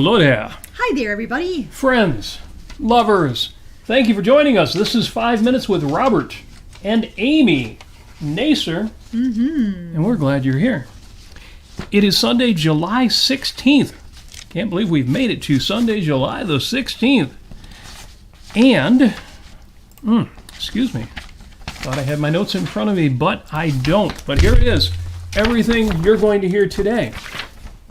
hello there. Hi there, everybody. Friends, lovers, thank you for joining us. This is 5 Minutes with Robert and Amy, Nasir, and we're glad you're here. It is Sunday, July 16th. Can't believe we've made it to Sunday, July the 16th. And, excuse me, thought I had my notes in front of me, but I don't. But here it is. Everything you're going to hear today.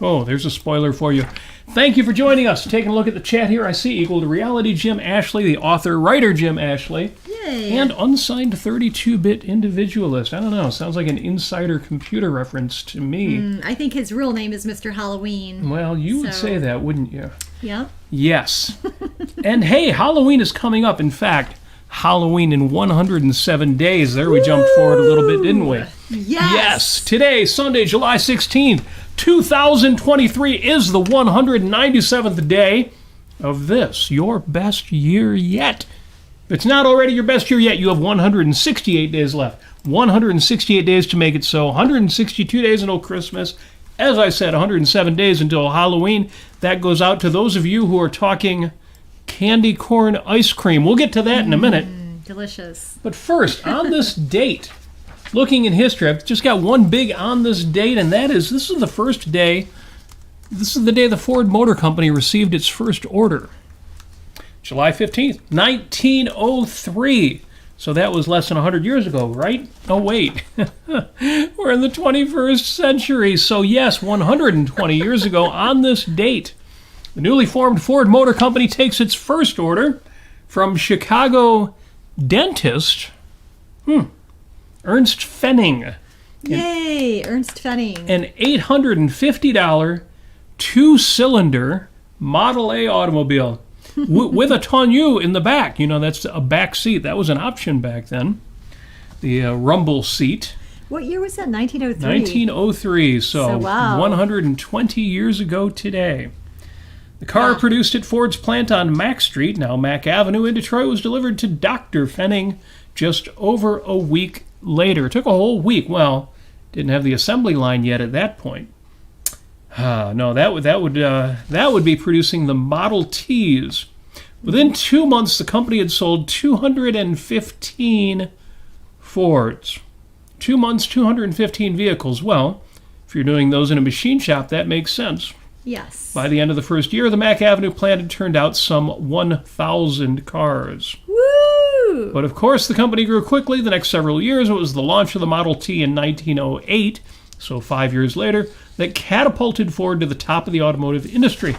Oh, there's a spoiler for you. Thank you for joining us. Taking a look at the chat here, I see Equal to Reality Jim Ashley, the author-writer Jim Ashley, Yay. and Unsigned 32-Bit Individualist. I don't know, sounds like an insider computer reference to me. I think his real name is Mr. Halloween. Well, you would say that, wouldn't you? Yeah. Yes. And hey, Halloween is coming up. In fact, Halloween in 107 days. There we jumped forward a little bit, didn't we? Yes. Today, Sunday, July 16th, 2023 is the 197th day of this, your best year yet. If it's not already your best year yet, you have 168 days left. 168 days to make it so. 162 days until Christmas. As I said, 107 days until Halloween. That goes out to those of you who are talking candy corn ice cream. We'll get to that in a minute. Delicious. But first, on this date, looking in history, I've just got one big on this date, and that is, this is the first day, this is the day the Ford Motor Company received its first order. July 15th, 1903. So that was less than 100 years ago, right? Oh, wait. We're in the 21st century. So yes, 120 years ago on this date, the newly formed Ford Motor Company takes its first order from Chicago dentist, Ernst Fenning. Yay, Ernst Fenning. An $850 two-cylinder Model A automobile with a tonneau in the back. You know, that's a back seat. That was an option back then. The rumble seat. What year was that? 1903? 1903, so wow. 120 years ago today. The car produced at Ford's plant on Mack Street, now Mack Avenue in Detroit, was delivered to Dr. Fenning just over a week later. It took a whole week. Well, didn't have the assembly line yet at that point. No, that would be producing the Model Ts. Within 2 months, the company had sold 215 Fords. 2 months, 215 vehicles. Well, if you're doing those in a machine shop, that makes sense. Yes. By the end of the first year, the Mack Avenue plant had turned out some 1,000 cars. Woo! But of course, the company grew quickly. The next several years, it was the launch of the Model T in 1908, so 5 years later, that catapulted Ford to the top of the automotive industry.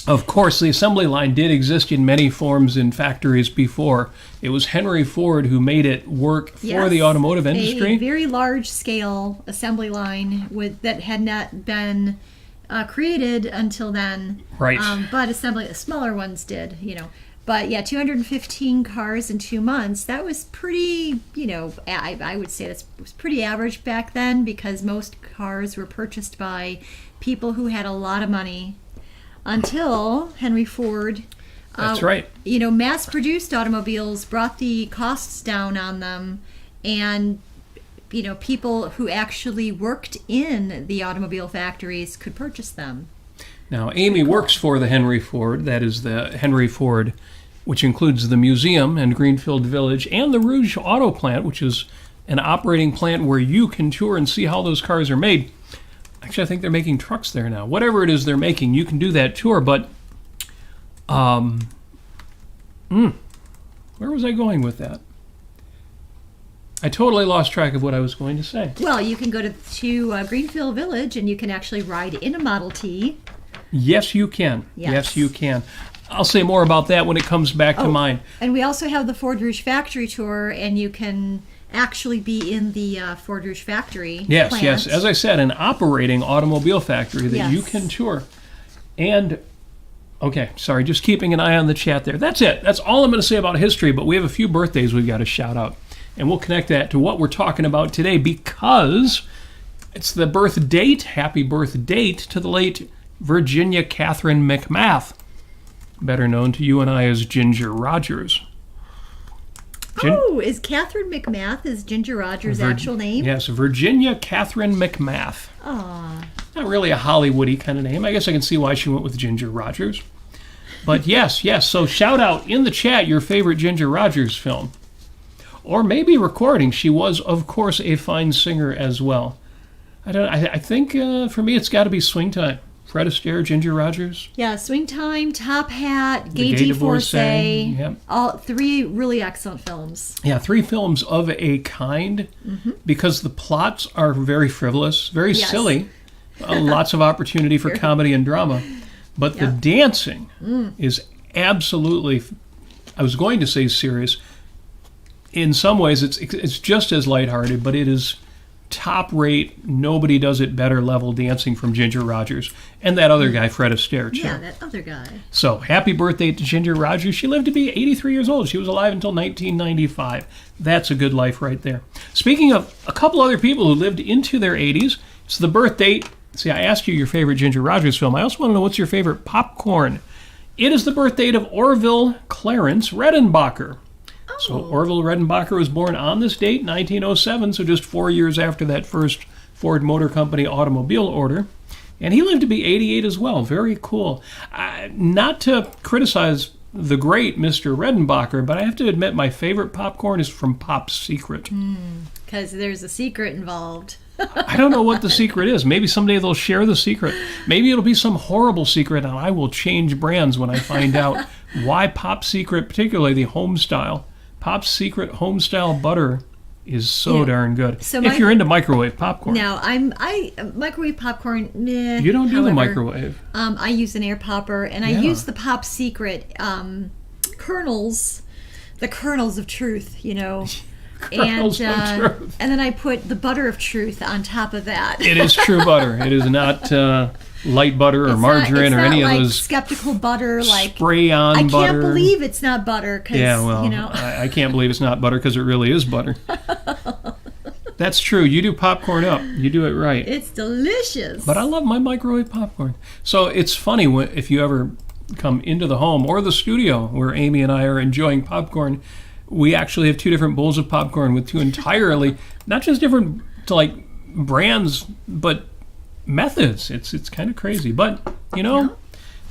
Of course, the assembly line did exist in many forms in factories before. It was Henry Ford who made it work for the automotive industry. A very large-scale assembly line that had not been created until then. Right. But smaller ones did, you know. But yeah, 215 cars in 2 months, that was pretty, you know, I would say that was pretty average back then because most cars were purchased by people who had a lot of money until Henry Ford. That's right. You know, mass-produced automobiles brought the costs down on them, and you know, people who actually worked in the automobile factories could purchase them. Now, Amy works for the Henry Ford, that is the Henry Ford, which includes the museum and Greenfield Village, and the Rouge Auto Plant, which is an operating plant where you can tour and see how those cars are made. Actually, I think they're making trucks there now. Whatever it is they're making, you can do that tour, but where was I going with that? I totally lost track of what I was going to say. Well, you can go to Greenfield Village and you can actually ride in a Model T. Yes, you can. Yes, you can. I'll say more about that when it comes back to mind. And we also have the Ford Rouge Factory Tour, and you can actually be in the Ford Rouge Factory plant. Yes. As I said, an operating automobile factory that you can tour. And, okay, sorry, just keeping an eye on the chat there. That's it. That's all I'm going to say about history, but we have a few birthdays we've got to shout out. And we'll connect that to what we're talking about today because it's the birth date, happy birth date, to the late Virginia Katherine McMath, better known to you and I as Ginger Rogers. Is Katherine McMath is Ginger Rogers' actual name? Yes, Virginia Katherine McMath. Aw. Not really a Hollywoody kind of name. I guess I can see why she went with Ginger Rogers. But yes. So shout out in the chat your favorite Ginger Rogers film. Or maybe recording. She was, of course, a fine singer as well. I think for me it's got to be Swing Time. Fred Astaire, Ginger Rogers. Yeah, Swing Time, Top Hat, The Gay Divorcee. Yep. All 3 really excellent films. Yeah, 3 films of a kind, because the plots are very frivolous, very silly. Lots of opportunity for comedy and drama. But the dancing is absolutely, I was going to say serious. In some ways, it's just as lighthearted, but it is top rate, nobody does it better level dancing from Ginger Rogers. And that other guy, Fred Astaire, too. Yeah, that other guy. So, happy birthday to Ginger Rogers. She lived to be 83 years old. She was alive until 1995. That's a good life right there. Speaking of a couple other people who lived into their 80s, it's the birthday. See, I asked you your favorite Ginger Rogers film. I also want to know what's your favorite popcorn. It is the birthday of Orville Clarence Redenbacher. So Orville Redenbacher was born on this date, 1907, so just 4 years after that first Ford Motor Company automobile order. And he lived to be 88 as well. Very cool. Not to criticize the great Mr. Redenbacher, but I have to admit my favorite popcorn is from Pop's Secret. Because there's a secret involved. I don't know what the secret is. Maybe someday they'll share the secret. Maybe it'll be some horrible secret, and I will change brands when I find out why Pop's Secret, particularly the home style, Pop's Secret home-style butter is so darn good. So if you're into microwave popcorn. Now, I microwave popcorn, meh. You don't do the microwave. I use an air popper, and I use the Pop's Secret kernels, the kernels of truth, you know. Kernels of truth. And then I put the butter of truth on top of that. It is true butter. It is not light butter or margarine or any of those skeptical butter, like spray-on butter. I can't believe it's not butter. Cause, yeah, well, you know. I can't believe it's not butter because it really is butter. That's true. You do popcorn up. You do it right. It's delicious. But I love my microwave popcorn. So it's funny if you ever come into the home or the studio where Amy and I are enjoying popcorn, we actually have 2 different bowls of popcorn with 2 entirely, not just different brands, but methods. It's kind of crazy. But, you know,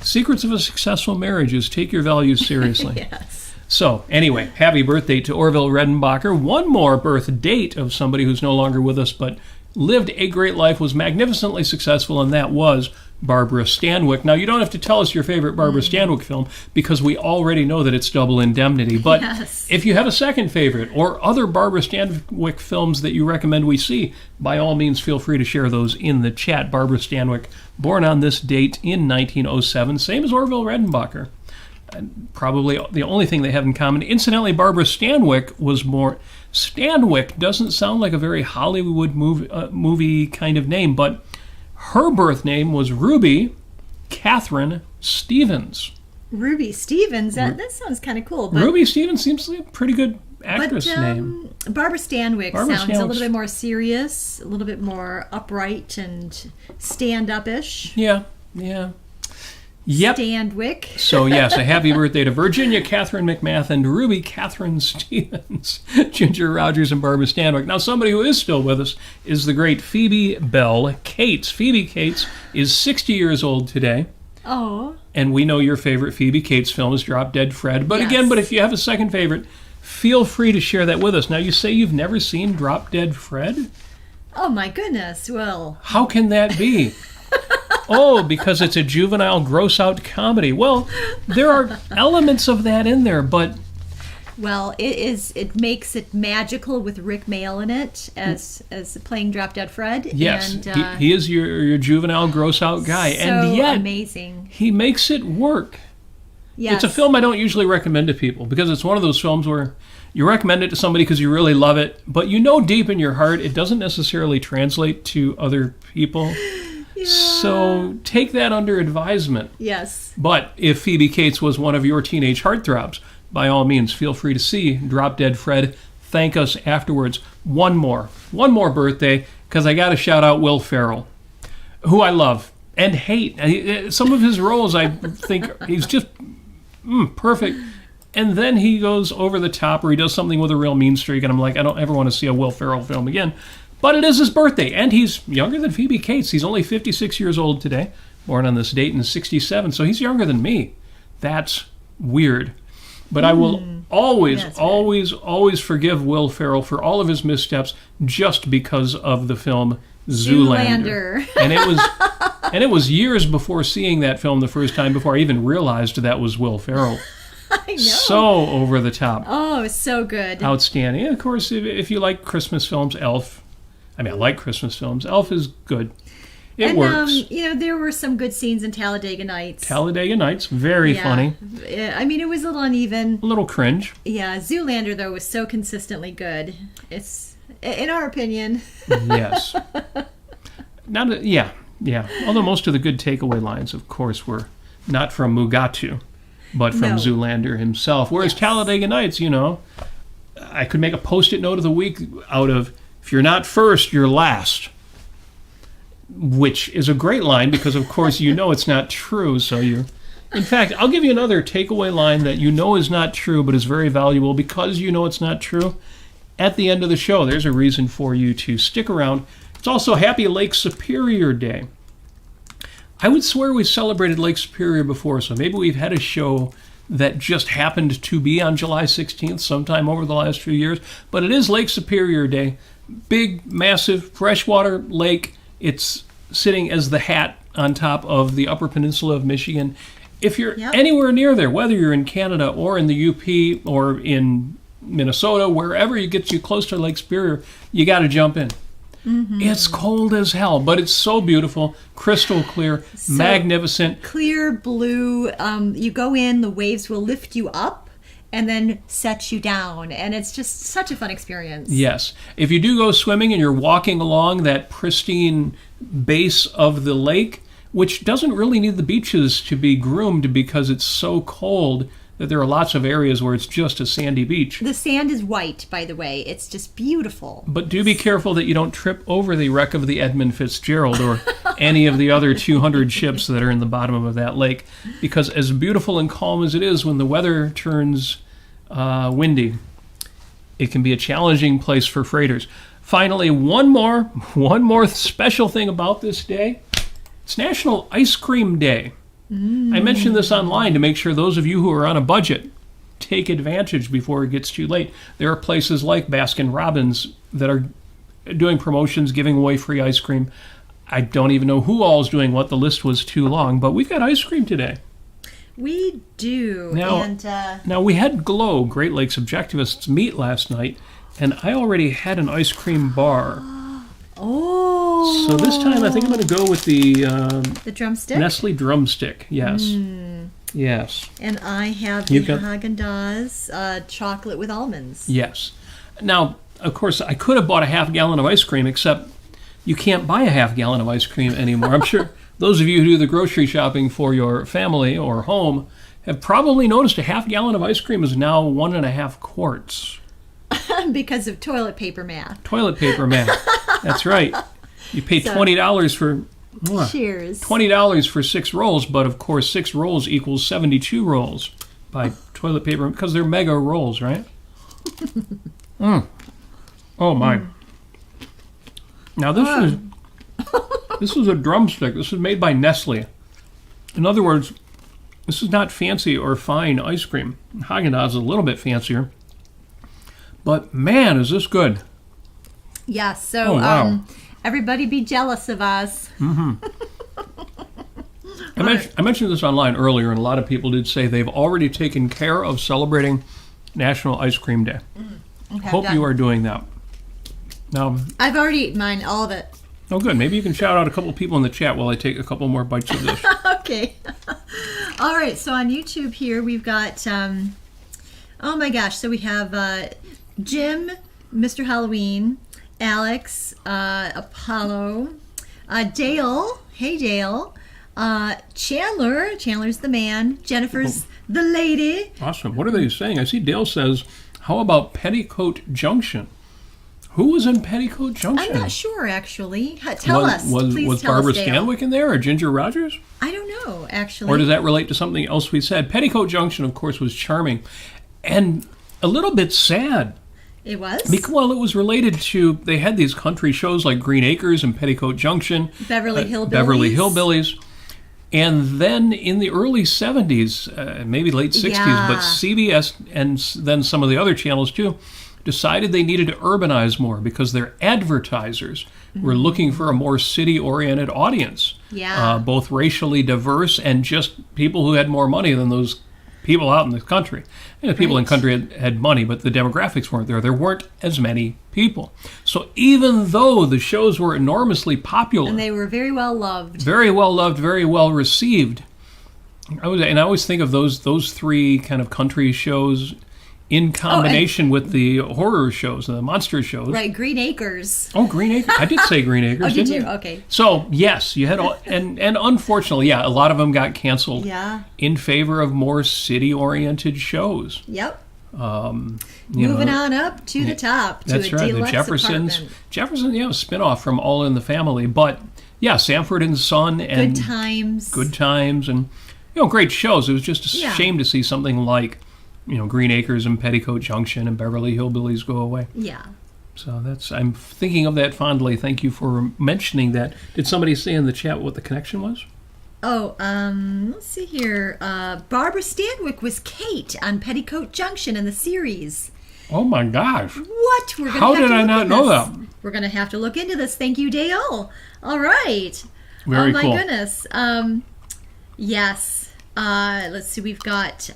secrets of a successful marriage is take your values seriously. Yes. So, anyway, happy birthday to Orville Redenbacher. One more birth date of somebody who's no longer with us, but lived a great life, was magnificently successful, and that was Barbara Stanwyck. Now, you don't have to tell us your favorite Barbara Stanwyck film because we already know that it's Double Indemnity. But if you have a second favorite or other Barbara Stanwyck films that you recommend we see, by all means, feel free to share those in the chat. Barbara Stanwyck, born on this date in 1907, same as Orville Redenbacher. Probably the only thing they have in common. Incidentally, Barbara Stanwyck was more... Stanwyck doesn't sound like a very Hollywood movie kind of name, but her birth name was Ruby Katherine Stevens. Ruby Stevens? That sounds kind of cool. But, Ruby Stevens seems like a pretty good actress name. Barbara Stanwyck sounds a little bit more serious, a little bit more upright and stand-up-ish. Yeah. Yep. Stanwyck. So, yes, a happy birthday to Virginia Katherine McMath and Ruby Katherine Stevens, Ginger Rogers and Barbara Stanwyck. Now, somebody who is still with us is the great Phoebe Belle Cates. Phoebe Cates is 60 years old today. Oh. And we know your favorite Phoebe Cates film is Drop Dead Fred. But again, if you have a second favorite, feel free to share that with us. Now, you say you've never seen Drop Dead Fred? Oh, my goodness. Well. How can that be? Oh, because it's a juvenile gross-out comedy. Well, there are elements of that in there, but... Well, it makes it magical with Rick Mail in it as playing Drop Dead Fred. Yes, and, he is your juvenile gross-out guy. So and yet, amazing. He makes it work. Yes. It's a film I don't usually recommend to people because it's one of those films where you recommend it to somebody because you really love it, but you know deep in your heart it doesn't necessarily translate to other people. Yeah. So take that under advisement. Yes. But if Phoebe Cates was one of your teenage heartthrobs, by all means, feel free to see Drop Dead Fred. Thank us afterwards. One more birthday, because I got to shout out Will Ferrell, who I love and hate. Some of his roles, I think he's just perfect. And then he goes over the top, or he does something with a real mean streak, and I'm like, I don't ever want to see a Will Ferrell film again. But it is his birthday, and he's younger than Phoebe Cates. He's only 56 years old today, born on this date in 1967, so he's younger than me. That's weird. But I will always forgive Will Ferrell for all of his missteps just because of the film Zoolander. And it was years before seeing that film the first time before I even realized that was Will Ferrell. I know. So over the top. Oh, it's so good. Outstanding. And of course, if you like Christmas films, Elf. I mean, I like Christmas films. Elf is good. It works. There were some good scenes in Talladega Nights. Talladega Nights, very funny. I mean, it was a little uneven. A little cringe. Yeah, Zoolander, though, was so consistently good. It's, in our opinion. Yes. Yeah. Although most of the good takeaway lines, of course, were not from Mugatu, but from Zoolander himself. Whereas Talladega Nights, I could make a Post-it note of the week out of, if you're not first, you're last. Which is a great line because, of course, it's not true. So in fact, I'll give you another takeaway line that is not true, but is very valuable because it's not true. At the end of the show, there's a reason for you to stick around. It's also Happy Lake Superior Day. I would swear we celebrated Lake Superior before, so maybe we've had a show that just happened to be on July 16th sometime over the last few years. But it is Lake Superior Day. Big, massive, freshwater lake. It's sitting as the hat on top of the Upper Peninsula of Michigan. If you're anywhere near there, whether you're in Canada or in the UP or in Minnesota, wherever you get you close to Lake Superior, you got to jump in. Mm-hmm. It's cold as hell, but it's so beautiful, crystal clear, magnificent. Clear blue. You go in, the waves will lift you up and then set you down. And it's just such a fun experience. Yes. If you do go swimming and you're walking along that pristine base of the lake, which doesn't really need the beaches to be groomed because it's so cold that there are lots of areas where it's just a sandy beach. The sand is white, by the way. It's just beautiful. But do be careful that you don't trip over the wreck of the Edmund Fitzgerald or any of the other 200 ships that are in the bottom of that lake, because as beautiful and calm as it is, when the weather turns windy, it can be a challenging place for freighters. Finally, one more special thing about this day. It's National Ice Cream Day. I mentioned this online to make sure those of you who are on a budget take advantage before it gets too late. There are places like Baskin-Robbins that are doing promotions, giving away free ice cream. I don't even know who all is doing what. The list was too long, but we've got ice cream today. We do. Now we had Glow, Great Lakes Objectivists, meet last night, and I already had an ice cream bar. Oh. So this time I think I'm going to go with the drumstick? Nestle drumstick, yes. Yes. And I have the Haagen-Dazs chocolate with almonds. Yes. Now, of course, I could have bought a half gallon of ice cream, except you can't buy a half gallon of ice cream anymore. I'm sure those of you who do the grocery shopping for your family or home have probably noticed a half gallon of ice cream is now 1.5 quarts. Because of toilet paper math. Toilet paper math. That's right. You pay $20 for cheers. $20 for 6 rolls, but of course 6 rolls equals 72 rolls by toilet paper because they're mega rolls, right? Oh my! Now this is a drumstick. This is made by Nestle. In other words, this is not fancy or fine ice cream. Haagen-Dazs is a little bit fancier. But man, is this good. Yes, so everybody be jealous of us. Mm-hmm. I mentioned this online earlier, and a lot of people did say they've already taken care of celebrating National Ice Cream Day. Okay, Hope you are doing that. Now, I've already eaten mine, all of it. Oh, good. Maybe you can shout out a couple people in the chat while I take a couple more bites of this. Okay. All right, so on YouTube here, we've got, oh my gosh, so we have Jim, Mr. Halloween, Alex, Apollo, Dale, hey Dale, Chandler's the man, Jennifer's the lady. Awesome. What are they saying? I see Dale says, how about Petticoat Junction? Who was in Petticoat Junction? I'm not sure, actually. Tell us. Was Barbara Stanwyck in there or Ginger Rogers? I don't know, actually. Or does that relate to something else we said? Petticoat Junction, of course, was charming. And a little bit sad. It was? Well, it was related to, they had these country shows like Green Acres and Petticoat Junction. Beverly Hillbillies. Beverly Hillbillies. And then in the early 70s, maybe late 60s, but CBS and then some of the other channels too, decided they needed to urbanize more because their advertisers were looking for a more city-oriented audience. Yeah. Both racially diverse and just people who had more money than those people out in the country. You know, people in the country had money, but the demographics weren't there. There weren't as many people. So even though the shows were enormously popular... And they were very well loved. Very well loved, very well received. I always think of those three kind of country shows in combination with the horror shows, the monster shows. Right, Green Acres. Oh, Green Acres. I did say Green Acres, did didn't you? I? Okay. So, yes, you had all, and unfortunately, a lot of them got canceled in favor of more city-oriented shows. Yep. Moving on up to the top. That's right, the Jeffersons. Apartment. Jefferson, a spinoff from All in the Family. But, Sanford and Son. And Good Times. Good Times. And, great shows. It was just a shame to see something like Green Acres and Petticoat Junction and Beverly Hillbillies go away. Yeah. So I'm thinking of that fondly. Thank you for mentioning that. Did somebody say in the chat what the connection was? Oh, let's see here. Barbara Stanwyck was Kate on Petticoat Junction in the series. Oh my gosh. What? How did I not know that? We're going to have to look into this. Thank you, Dale. All right. Very cool. Oh my goodness. Yes. Let's see. We've got...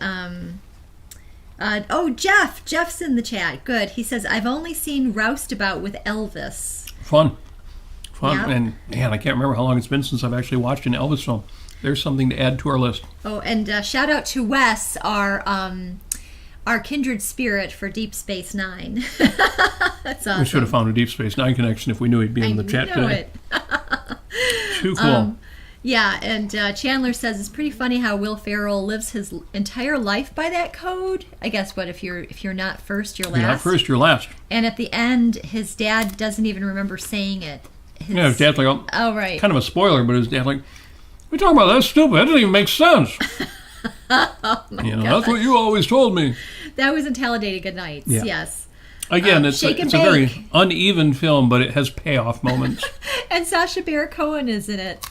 Jeff. Jeff's in the chat. Good. He says, I've only seen Roustabout with Elvis. Fun. Yep. And, man, I can't remember how long it's been since I've actually watched an Elvis film. There's something to add to our list. Oh, and shout out to Wes, our kindred spirit for Deep Space Nine. That's awesome. We should have found a Deep Space Nine connection if we knew he'd be in the chat today. Too cool. Yeah, and Chandler says it's pretty funny how Will Ferrell lives his entire life by that code. I guess if you're not first, you're last. You're not first, you're last. And at the end, his dad doesn't even remember saying it. His dad's like, oh right, kind of a spoiler, but his dad's like, "We talking about that stupid? That doesn't even make sense." Oh my God. That's what you always told me. That was in Talladega Good Nights. Yeah. Yes. Again, it's a very uneven film, but it has payoff moments. And Sacha Baron Cohen is in it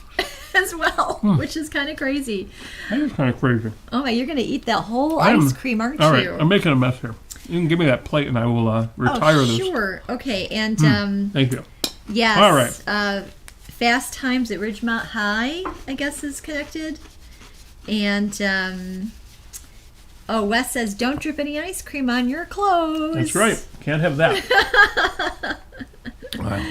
as well, which is kind of crazy. That is kind of crazy. Oh my, you're going to eat that whole ice cream, aren't you? All right, I'm making a mess here. You can give me that plate and I will retire this. Sure. Okay, and... thank you. Yes. All right. Fast Times at Ridgemont High, I guess, is connected. And... Wes says, don't drip any ice cream on your clothes. That's right. Can't have that.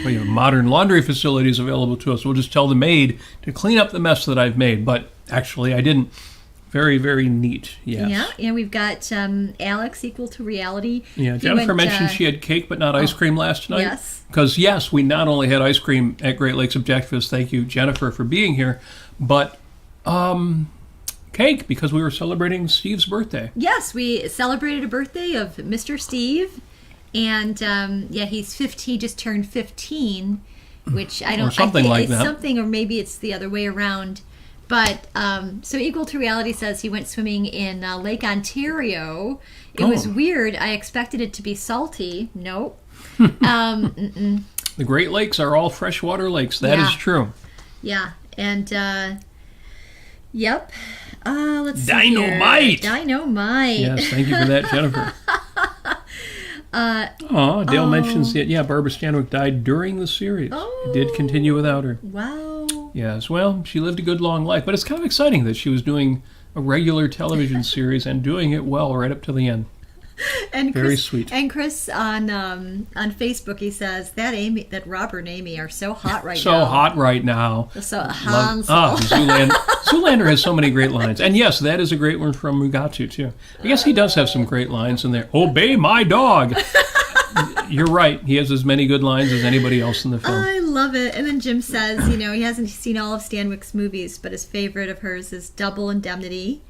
We have modern laundry facilities available to us. We'll just tell the maid to clean up the mess that I've made. But actually, I didn't. Very, very neat. Yes. Yeah, and we've got Alex equal to reality. Yeah, Jennifer mentioned she had cake but not ice cream last night. Yes. Because, yes, we not only had ice cream at Great Lakes Objectives. Thank you, Jennifer, for being here. But cake, because we were celebrating Steve's birthday. Yes, we celebrated a birthday of Mr. Steve. And, he's 15. He just turned 15, which I don't... Or something like that. Something, or maybe it's the other way around. But, so Equal to Reality says he went swimming in Lake Ontario. It was weird. I expected it to be salty. Nope. The Great Lakes are all freshwater lakes. That is true. Yeah. And, yep. Let's see Dynamite! Here. Dynamite. Yes, thank you for that, Jennifer. Dale mentions that, Barbara Stanwyck died during the series. It did continue without her. Wow. Yes, well, she lived a good long life, but it's kind of exciting that she was doing a regular television series and doing it well right up to the end. And very Chris, sweet. And Chris on Facebook, he says that Robert and Amy are so hot right now. So hot right now. So Hansel. Zoolander has so many great lines, and yes, that is a great one from Mugatu too. I guess he does have some great lines in there. Obey my dog. You're right. He has as many good lines as anybody else in the film. I love it. And then Jim says, he hasn't seen all of Stanwyck's movies, but his favorite of hers is Double Indemnity.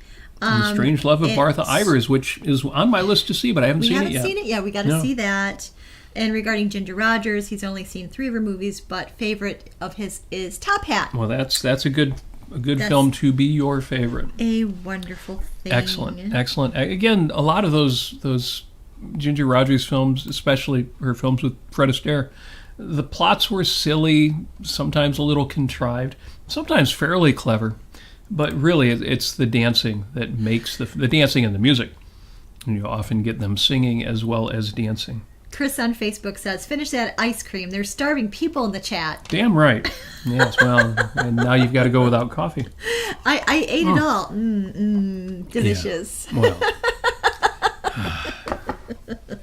And Strange Love of Martha Ivers, which is on my list to see, but I haven't seen it yet. We haven't seen it yet. We got to see that. And regarding Ginger Rogers, he's only seen 3 of her movies, but favorite of his is Top Hat. Well, that's a good a good film to be your favorite. A wonderful thing. Excellent. Again, a lot of those Ginger Rogers films, especially her films with Fred Astaire, the plots were silly, sometimes a little contrived, sometimes fairly clever, but really it's the dancing that makes the dancing and the music. And you often get them singing as well as dancing. Chris on Facebook says, finish that ice cream. There's starving people in the chat. Damn right. Yes, well, and now you've got to go without coffee. I ate it all. Delicious. Yeah. Well,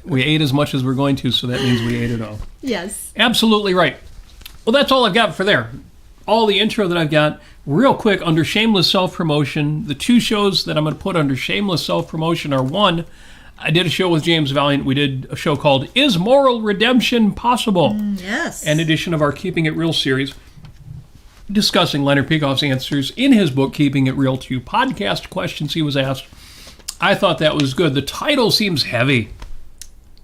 we ate as much as we're going to, so that means we ate it all. Yes. Absolutely right. Well, that's all I've got for there. All the intro that I've got. Real quick, under Shameless Self-Promotion, the two shows that I'm going to put under Shameless Self-Promotion are, one, I did a show with James Valiant. We did a show called Is Moral Redemption Possible? Yes. An edition of our Keeping It Real series, discussing Leonard Peikoff's answers in his book, Keeping It Real, to podcast questions he was asked. I thought that was good. The title seems heavy.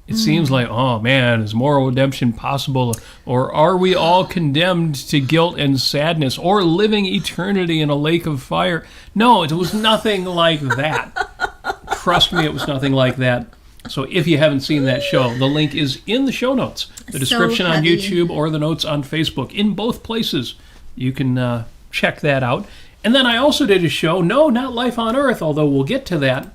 It seems like, oh man, is moral redemption possible? Or are we all condemned to guilt and sadness? Or living eternity in a lake of fire? No, it was nothing like that. Trust me, it was nothing like that. So if you haven't seen that show, the link is in the show notes. The description on YouTube or the notes on Facebook. In both places, you can check that out. And then I also did a show, no, not Life on Earth, although we'll get to that.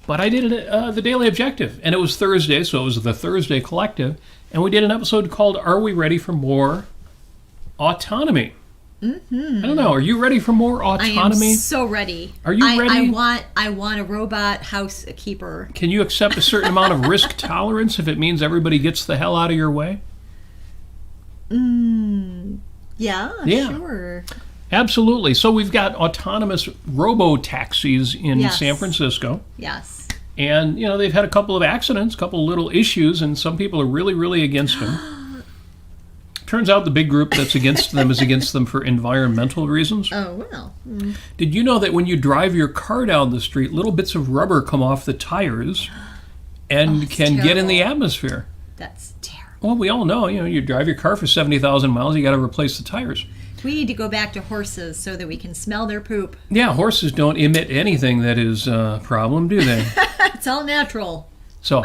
But I did the Daily Objective, and it was Thursday, so it was the Thursday Collective, and we did an episode called Are We Ready for More Autonomy? Mm-hmm. I don't know, are you ready for more autonomy? I am so ready. Are you ready? I want a robot housekeeper. Can you accept a certain amount of risk tolerance if it means everybody gets the hell out of your way? Yeah, sure. Absolutely. So we've got autonomous robo-taxis in San Francisco. Yes. And, you know, they've had a couple of accidents, a couple of little issues, and some people are really, really against them. Turns out the big group that's against them is against them for environmental reasons. Oh, well. Did you know that when you drive your car down the street, little bits of rubber come off the tires and can get in the atmosphere? That's terrible. Well, we all know, you know, you drive your car for 70,000 miles, you got to replace the tires. We need to go back to horses so that we can smell their poop. Yeah, horses don't emit anything that is a problem, do they? It's all natural. So,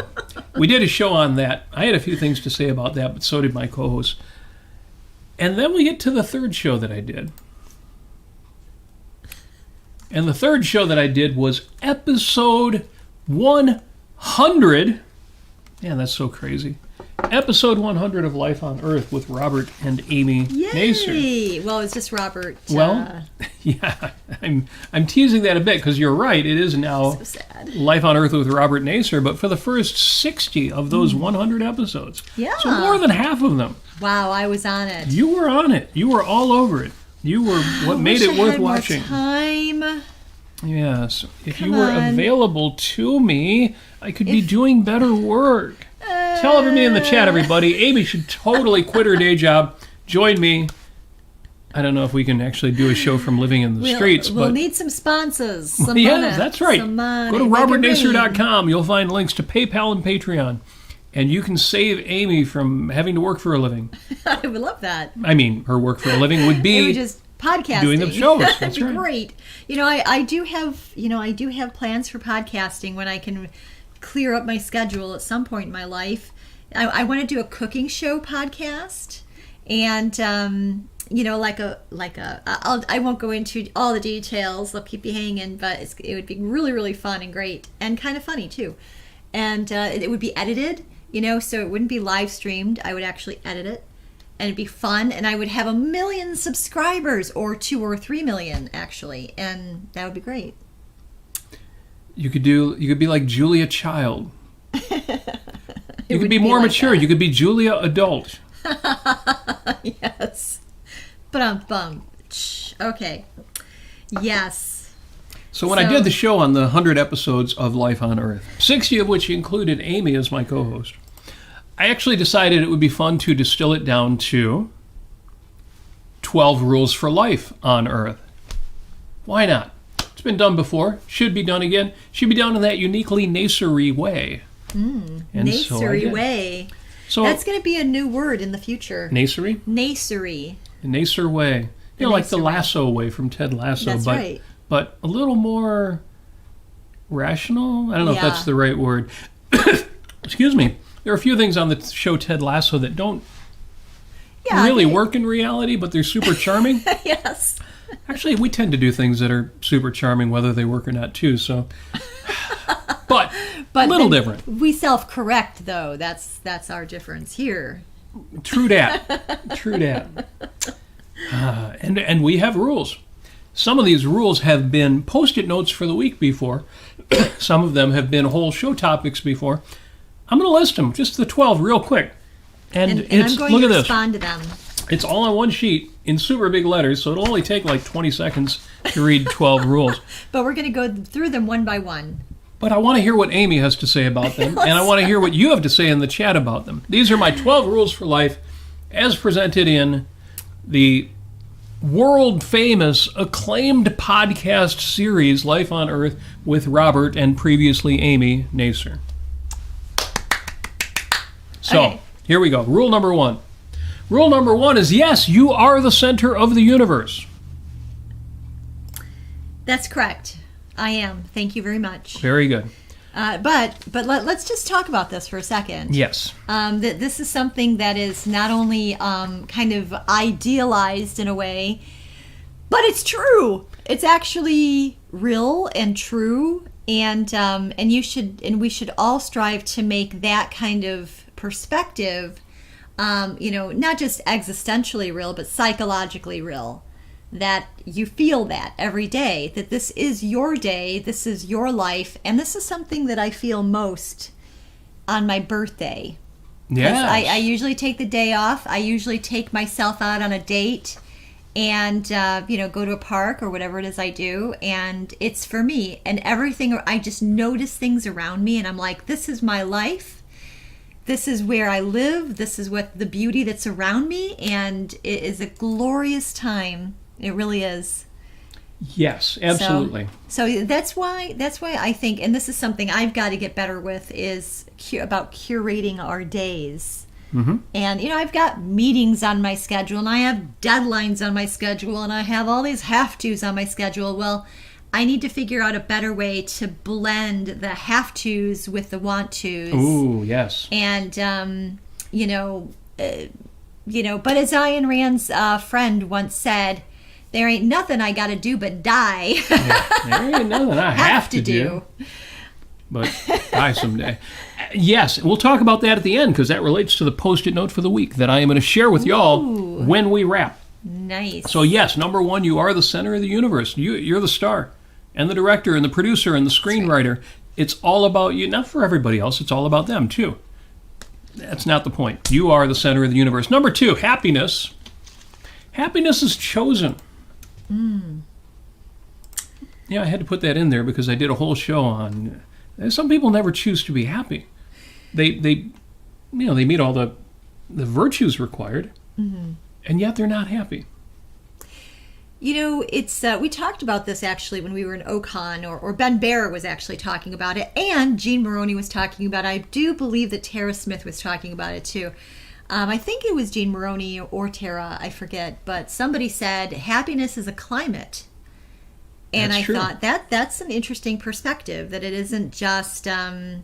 we did a show on that. I had a few things to say about that, but so did my co-host. And then we get to the third show that I did. And the third show that I did was episode 100. Man, that's so crazy. Episode 100 of Life on Earth with Robert and Amy Nasir. Well, it's just Robert. Well, yeah, I'm teasing that a bit because you're right. It is now so sad. Life on Earth with Robert Nasir, but for the first 60 of those 100 episodes. Yeah. So more than half of them. Wow, I was on it. You were on it. You were all over it. You were what made it worth watching. Time. Yes. If you were available to me, I could be doing better work. Tell everybody in the chat, everybody. Amy should totally quit her day job. Join me. I don't know if we can actually do a show from living in the streets. We'll but need some sponsors. Some yeah, money, that's right. Some money. Go to robertnasir.com. You'll find links to PayPal and Patreon. And you can save Amy from having to work for a living. I would love that. I mean, her work for a living would be just podcasting. Doing the shows. That's That'd be right. Great. You know, I do have plans for podcasting when I can clear up my schedule at some point in my life. I want to do a cooking show podcast, and you know, I won't go into all the details. I'll keep you hanging, but it would be really, really fun and great, and kind of funny too. And it would be edited, you know, so it wouldn't be live streamed. I would actually edit it, and it'd be fun, and I would have 1 million subscribers, or 2 or 3 million actually, and that would be great. You could be like Julia Child. You could be more like mature. That. You could be Julia Adult. Yes. Bum. Okay. Yes. So when I did the show on the 100 episodes of Life on Earth, 60 of which included Amy as my co-host, I actually decided it would be fun to distill it down to 12 rules for life on Earth. Why not? It's been done before. Should be done again. Should be done in that uniquely Nasir-y way. Nasir-y way. So that's going to be a new word in the future. Nasir-y? Nasir-y. The Nasir way. like the Lasso way from Ted Lasso. That's right. But a little more rational. I don't know if that's the right word. Excuse me. There are a few things on the show Ted Lasso that don't really work in reality, but they're super charming. Yes. Actually, we tend to do things that are super charming, whether they work or not, too. So, but a little different. We self-correct, though. That's our difference here. True that. True that. And we have rules. Some of these rules have been Post-it notes for the week before. Some of them have been whole show topics before. I'm going to list them, just the 12 real quick. And it's, I'm going look to at this. respond to them. It's all on one sheet in super big letters, so it'll only take like 20 seconds to read 12 rules. But we're going to go through them one by one. But I want to hear what Amy has to say about them, and I want to hear what you have to say in the chat about them. These are my 12 rules for life as presented in the world-famous, acclaimed podcast series, Life on Earth, with Robert and previously Amy Nasir. So, Here we go. Rule number 1. Rule number 1 is, yes, you are the center of the universe. That's correct. I am. Thank you very much. Very good. But let's just talk about this for a second. Yes. This is something that is not only kind of idealized in a way, but it's true. It's actually real and true, and we should all strive to make that kind of perspective, not just existentially real, but psychologically real. That you feel that every day, that this is your day, this is your life, and this is something that I feel most on my birthday. Yes. I usually take the day off. I usually take myself out on a date and, go to a park or whatever it is I do, and it's for me. And everything, I just notice things around me, and I'm like, this is my life. This is where I live. This is what the beauty that's around me, and it is a glorious time. It really is. Yes, absolutely. So that's why I think, and this is something I've got to get better with, is about curating our days. Mm-hmm. And, I've got meetings on my schedule, and I have deadlines on my schedule, and I have all these have-tos on my schedule. Well, I need to figure out a better way to blend the have-tos with the want-tos. Ooh, yes. And, but as Ayn Rand's friend once said, there ain't nothing I gotta do but die. There ain't nothing I have to do. But die someday. Yes, we'll talk about that at the end, because that relates to the Post-it note for the week that I am going to share with y'all when we wrap. Nice. So yes, number 1, you are the center of the universe. You're the star, and the director, and the producer, and the screenwriter. Right. It's all about you, not for everybody else. It's all about them, too. That's not the point. You are the center of the universe. Number 2, happiness. Happiness is chosen. Yeah, I had to put that in there because I did a whole show on some people never choose to be happy. They meet all the virtues required, and yet they're not happy. It's we talked about this actually when we were in Ocon, or Ben Barrett was actually talking about it, and Gene Maroney was talking about it. I do believe that Tara Smith was talking about it too. I think it was Gene Maroney or Tara, I forget, but somebody said happiness is a climate. And I thought that's an interesting perspective, that it isn't just a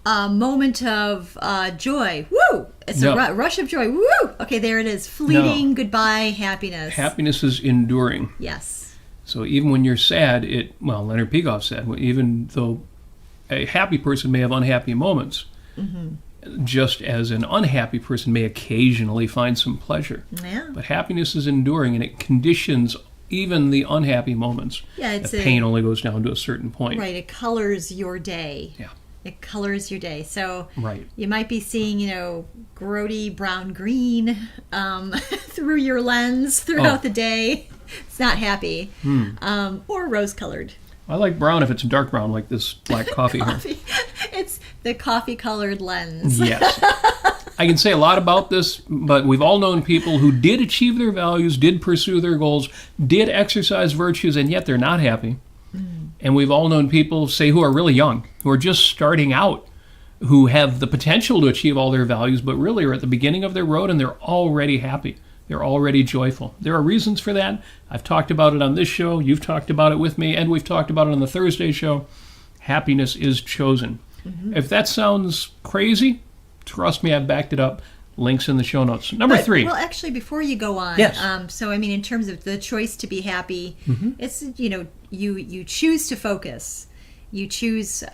moment of joy. Woo! It's a rush of joy. Woo! Okay, there it is. Fleeting goodbye happiness. Happiness is enduring. Yes. So even when you're sad, Leonard Peikoff said, even though a happy person may have unhappy moments, just as an unhappy person may occasionally find some pleasure. Yeah. But happiness is enduring, and it conditions even the unhappy moments. Yeah, the pain only goes down to a certain point. Right, it colors your day. Yeah. It colors your day. So right. You might be seeing, grody brown green through your lens throughout the day. It's not happy. Or rose colored. I like brown if it's dark brown, like this black coffee. It's the coffee-colored lens. Yes. I can say a lot about this, but we've all known people who did achieve their values, did pursue their goals, did exercise virtues, and yet they're not happy. And we've all known people, say, who are really young, who are just starting out, who have the potential to achieve all their values, but really are at the beginning of their road, and they're already happy. They're already joyful. There are reasons for that. I've talked about it on this show. You've talked about it with me, and we've talked about it on the Thursday show. Happiness is chosen. Mm-hmm. If that sounds crazy, trust me, I've backed it up. Links in the show notes. Number 3. Well, actually, before you go on, yes. So I mean, in terms of the choice to be happy, mm-hmm. it's, you choose to focus. You choose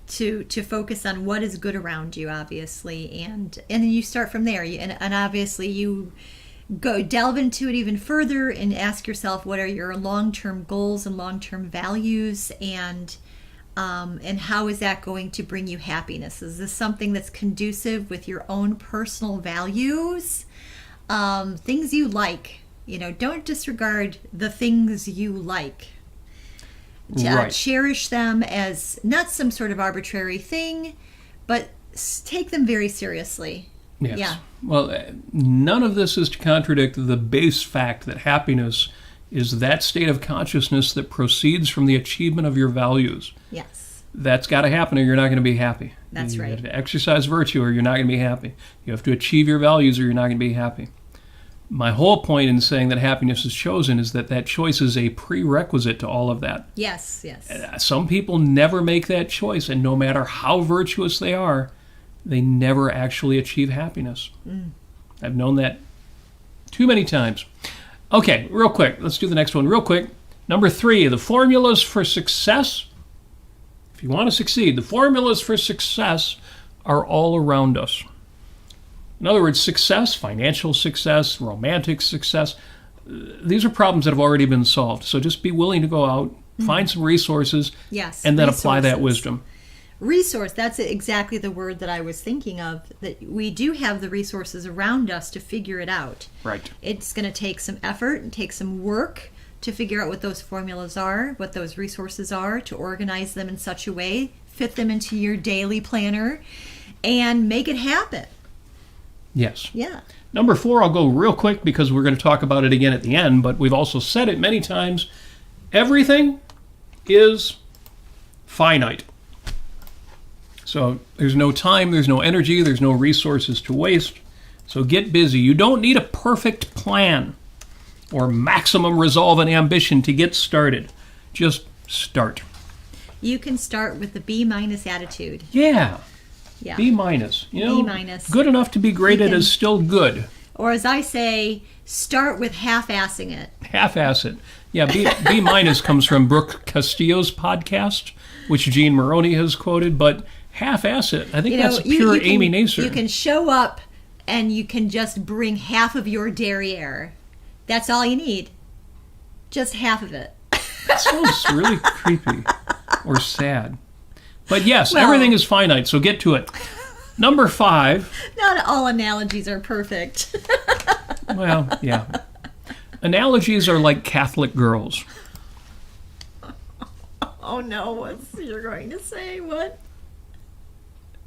to focus on what is good around you, obviously, and then you start from there. And obviously, you go delve into it even further and ask yourself, what are your long-term goals and long-term values, and how is that going to bring you happiness? Is this something that's conducive with your own personal values? Things you like. Don't disregard the things you like. Right. Cherish them as not some sort of arbitrary thing, but take them very seriously. Yes. Yeah. Well, none of this is to contradict the base fact that happiness is that state of consciousness that proceeds from the achievement of your values. Yes. That's got to happen or you're not going to be happy. That's right. You have to exercise virtue or you're not going to be happy. You have to achieve your values or you're not going to be happy. My whole point in saying that happiness is chosen is that choice is a prerequisite to all of that. Yes, yes. Some people never make that choice, and no matter how virtuous they are, they never actually achieve happiness. I've known that too many times. Okay, real quick. Let's do the next one real quick. Number 3, the formulas for success. If you want to succeed, the formulas for success are all around us. In other words, success, financial success, romantic success, these are problems that have already been solved. So just be willing to go out, find some resources, and then apply that wisdom. Resource, that's exactly the word that I was thinking of, that we do have the resources around us to figure it out. Right. It's going to take some effort and take some work to figure out what those formulas are, what those resources are, to organize them in such a way, fit them into your daily planner, and make it happen. Yes. Yeah. Number 4, I'll go real quick because we're going to talk about it again at the end, but we've also said it many times. Everything is finite. So there's no time, there's no energy, there's no resources to waste. So get busy. You don't need a perfect plan or maximum resolve and ambition to get started. Just start. You can start with the B- attitude. Yeah. Yeah. B-. B-. Good enough to be graded as still good. Or as I say, start with half-assing it. Half-ass it. Yeah, B- comes from Brooke Castillo's podcast, which Gene Maroney has quoted, but half-ass it. I think that's pure Amy Nasir. You can show up and you can just bring half of your derriere. That's all you need. Just half of it. That sounds really creepy or sad. But yes, everything is finite, so get to it. Number 5. Not all analogies are perfect. Well, yeah. Analogies are like Catholic girls. Oh no, what's you're going to say? What?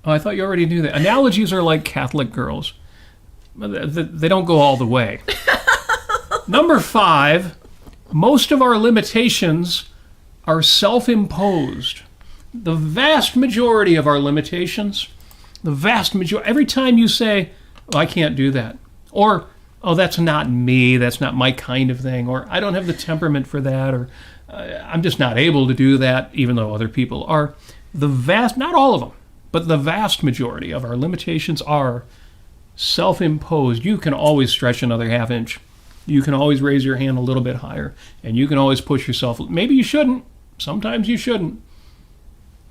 Oh, I thought you already knew that. Analogies are like Catholic girls. They don't go all the way. Number 5, most of our limitations are self-imposed. The vast majority of our limitations, every time you say, oh, I can't do that, or, oh, that's not me, that's not my kind of thing, or I don't have the temperament for that, or I'm just not able to do that, even though other people are, not all of them, but the vast majority of our limitations are self-imposed. You can always stretch another half inch. You can always raise your hand a little bit higher, and you can always push yourself. Maybe you shouldn't. Sometimes you shouldn't.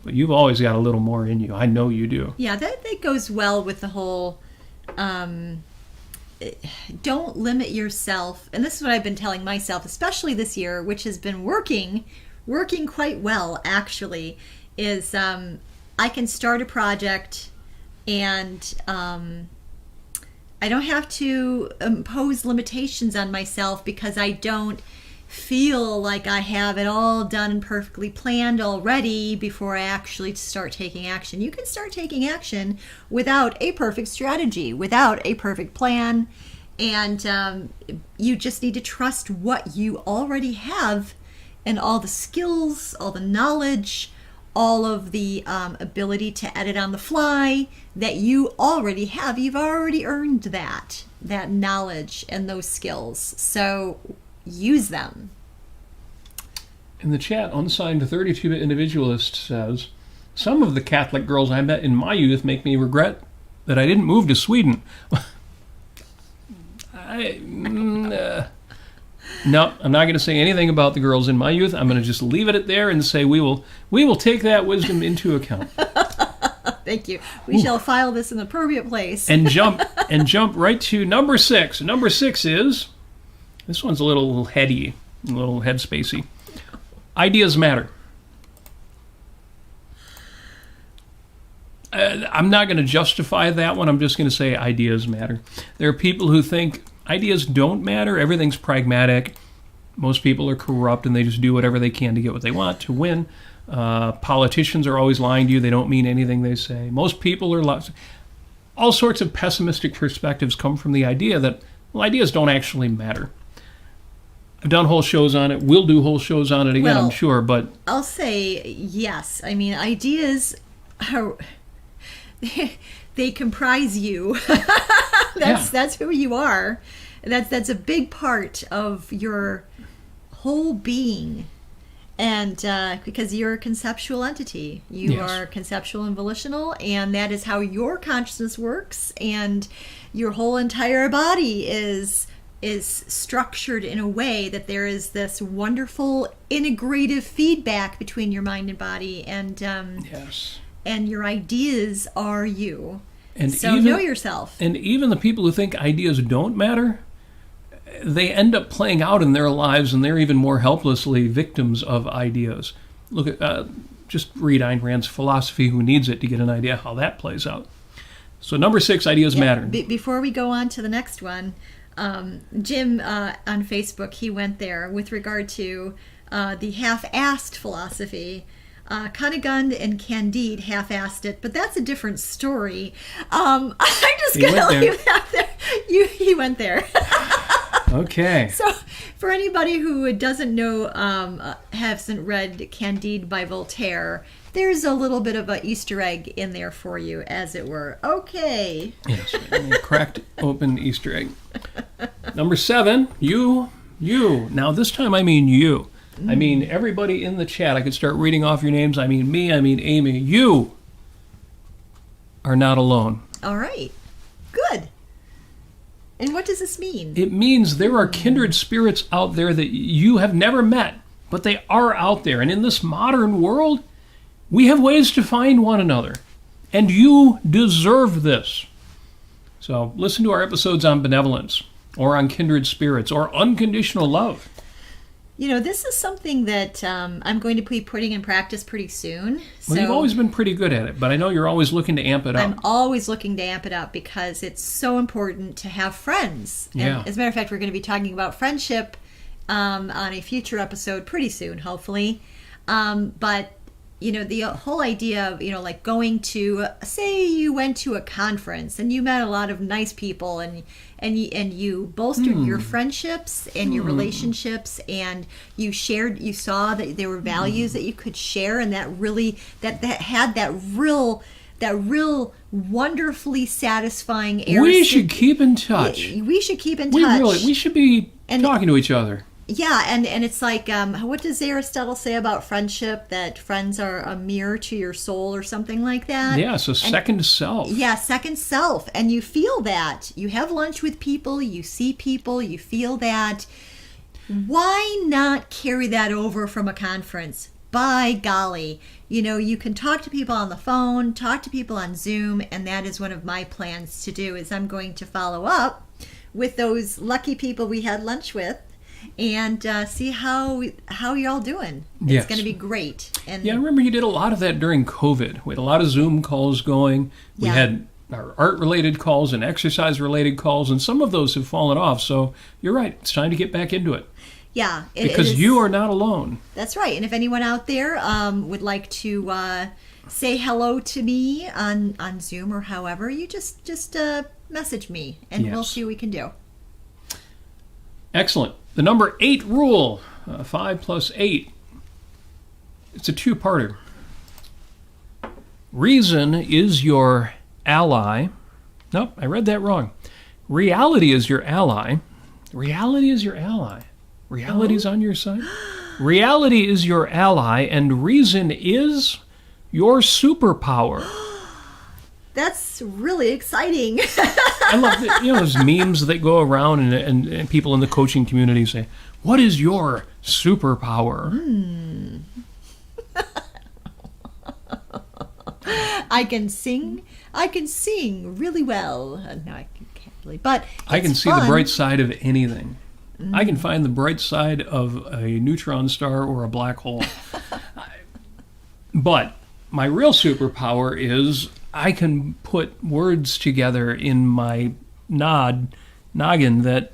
But you've always got a little more in you. I know you do. Yeah, that goes well with the whole don't limit yourself. And this is what I've been telling myself, especially this year, which has been working quite well, actually, is I can start a project and I don't have to impose limitations on myself because I don't feel like I have it all done and perfectly planned already before I actually start taking action. You can start taking action without a perfect strategy, without a perfect plan, and you just need to trust what you already have and all the skills, all the knowledge, all of the ability to edit on the fly that you already have. You've already earned that knowledge and those skills. So use them. In the chat, unsigned 32-bit individualist says, some of the Catholic girls I met in my youth make me regret that I didn't move to Sweden. No, I'm not going to say anything about the girls in my youth. I'm going to just leave it at there and say we will take that wisdom into account. Thank you. We shall file this in the appropriate place. and jump right to number 6. Number 6 is, this one's a little heady, a little headspacey. Ideas matter. I'm not going to justify that one. I'm just going to say ideas matter. There are people who think ideas don't matter. Everything's pragmatic. Most people are corrupt and they just do whatever they can to get what they want, to win. Politicians are always lying to you. They don't mean anything they say. Most people are all sorts of pessimistic perspectives come from the idea that, well, ideas don't actually matter. I've done whole shows on it. We'll do whole shows on it again, I'm sure. But I'll say yes. I mean, ideas are... they comprise you. That's who you are. That's a big part of your whole being. And because you're a conceptual entity, you are conceptual and volitional, and that is how your consciousness works, and your whole entire body is structured in a way that there is this wonderful integrative feedback between your mind and body, and and your ideas are you. And so know yourself. And even the people who think ideas don't matter, they end up playing out in their lives, and they're even more helplessly victims of ideas. Look at, just read Ayn Rand's Philosophy, Who Needs It, to get an idea how that plays out. So number 6, ideas matter. Before we go on to the next one, Jim on Facebook, he went there with regard to the half-assed philosophy. Cunegonde and Candide half-assed it, but that's a different story. I'm just going to leave that there. He went there. Okay. So for anybody who doesn't know, hasn't read Candide by Voltaire, there's a little bit of an Easter egg in there for you, as it were. Okay. Yes, a cracked open Easter egg. Number 7, you. Now this time I mean you. I mean everybody in the chat. I could start reading off your names. I mean me, I mean Amy. You are not alone. All right. Good. And what does this mean? It means there are kindred spirits out there that you have never met, but they are out there. And in this modern world, we have ways to find one another. And you deserve this. So listen to our episodes on benevolence, or on kindred spirits, or unconditional love. You know, this is something that I'm going to be putting in practice pretty soon. Well, you've always been pretty good at it, but I know you're always looking to amp it up. I'm always looking to amp it up because it's so important to have friends. Yeah. And as a matter of fact, we're going to be talking about friendship on a future episode pretty soon, hopefully. But, you know, the whole idea of, you know, like going to, say you went to a conference and you met a lot of nice people and you bolstered your friendships and your relationships, and you saw that there were values that you could share, and that really that had that real wonderfully satisfying air. We should keep in touch. We should keep in touch. We should be talking to each other. Yeah, and it's like, what does Aristotle say about friendship? That friends are a mirror to your soul or something like that? Yeah, so second self. Yeah, second self. And you feel that. You have lunch with people, you see people, you feel that. Why not carry that over from a conference? By golly. You know, you can talk to people on the phone, talk to people on Zoom, and that is one of my plans to do, is I'm going to follow up with those lucky people we had lunch with, and see how y'all doing. It's going to be great. And yeah, I remember you did a lot of that during COVID. We had a lot of Zoom calls going. We had our art-related calls and exercise-related calls, and some of those have fallen off. So you're right. It's time to get back into it. Yeah. Because you are not alone. That's right. And if anyone out there would like to say hello to me on Zoom or however, you just message me, and we'll see what we can do. Excellent. The number 8 rule, 5 plus 8. It's a two-parter. Reason is your ally. Nope, I read that wrong. Reality is your ally. Reality is your ally. Reality's on your side. Reality is your ally, and reason is your superpower. That's really exciting. I love that. There's memes that go around, and people in the coaching community say, "What is your superpower?" I can sing really well. No, I can't really, but I can see fun. the bright side of anything. I can find the bright side of a neutron star or a black hole. But my real superpower is I can put words together in my noggin that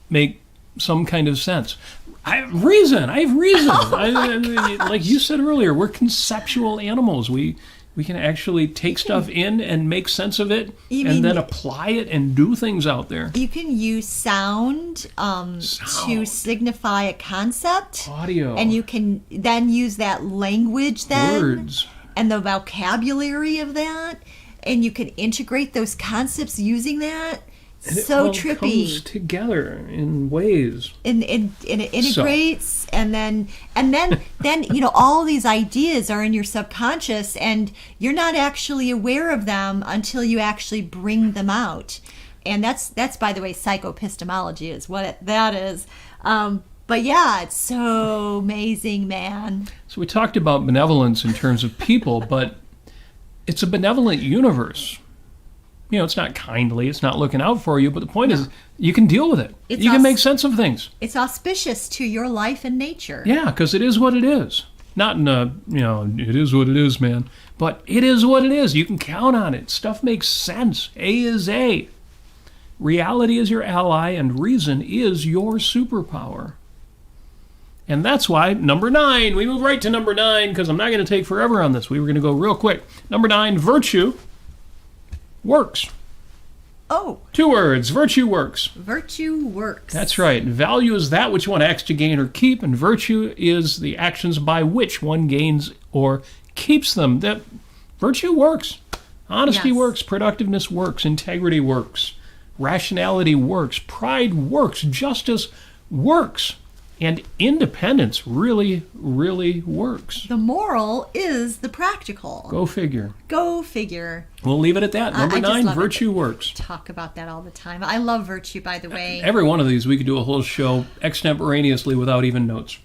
make some kind of sense. I have reason. Like you said earlier, we're conceptual animals. We can actually take stuff in and make sense of it, and then apply it and do things out there. You can use sound to signify a concept. Audio. And you can then use that language then. Words. And the vocabulary of that. And you can integrate those concepts using that. And it so all trippy. comes together in ways. And it integrates, and then all these ideas are in your subconscious, and you're not actually aware of them until you actually bring them out. And that's by the way, psychopistemology is what that is. But yeah, it's so amazing, man. So we talked about benevolence in terms of people, but it's a benevolent universe. It's not kindly, it's not looking out for you, but the point is you can deal with it. You can make sense of things. It's auspicious to your life and nature. Yeah, because it is what it is. Not in a, it is what it is, man. But it is what it is. You can count on it. Stuff makes sense. A is A. Reality is your ally, and reason is your superpower. And that's why number 9, we move right to number 9, because I'm not going to take forever on this. We were going to go real quick. Number 9, virtue works. Oh. 2 words. Virtue works. Virtue works. That's right. Value is that which one acts to gain or keep, and virtue is the actions by which one gains or keeps them. That virtue works. Honesty works. Productiveness works. Integrity works. Rationality works. Pride works. Justice works. And independence really, really works. The moral is the practical. Go figure. Go figure. We'll leave it at that. Number 9, virtue works. Talk about that all the time. I love virtue, by the way. Every one of these, we could do a whole show extemporaneously without even notes.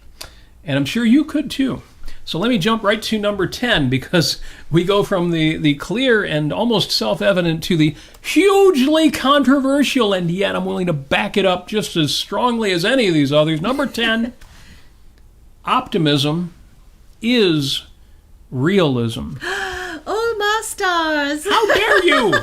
And I'm sure you could too. So let me jump right to number 10, because we go from the clear and almost self-evident to the hugely controversial, and yet I'm willing to back it up just as strongly as any of these others. Number 10, optimism is realism. Oh, my stars. How dare you!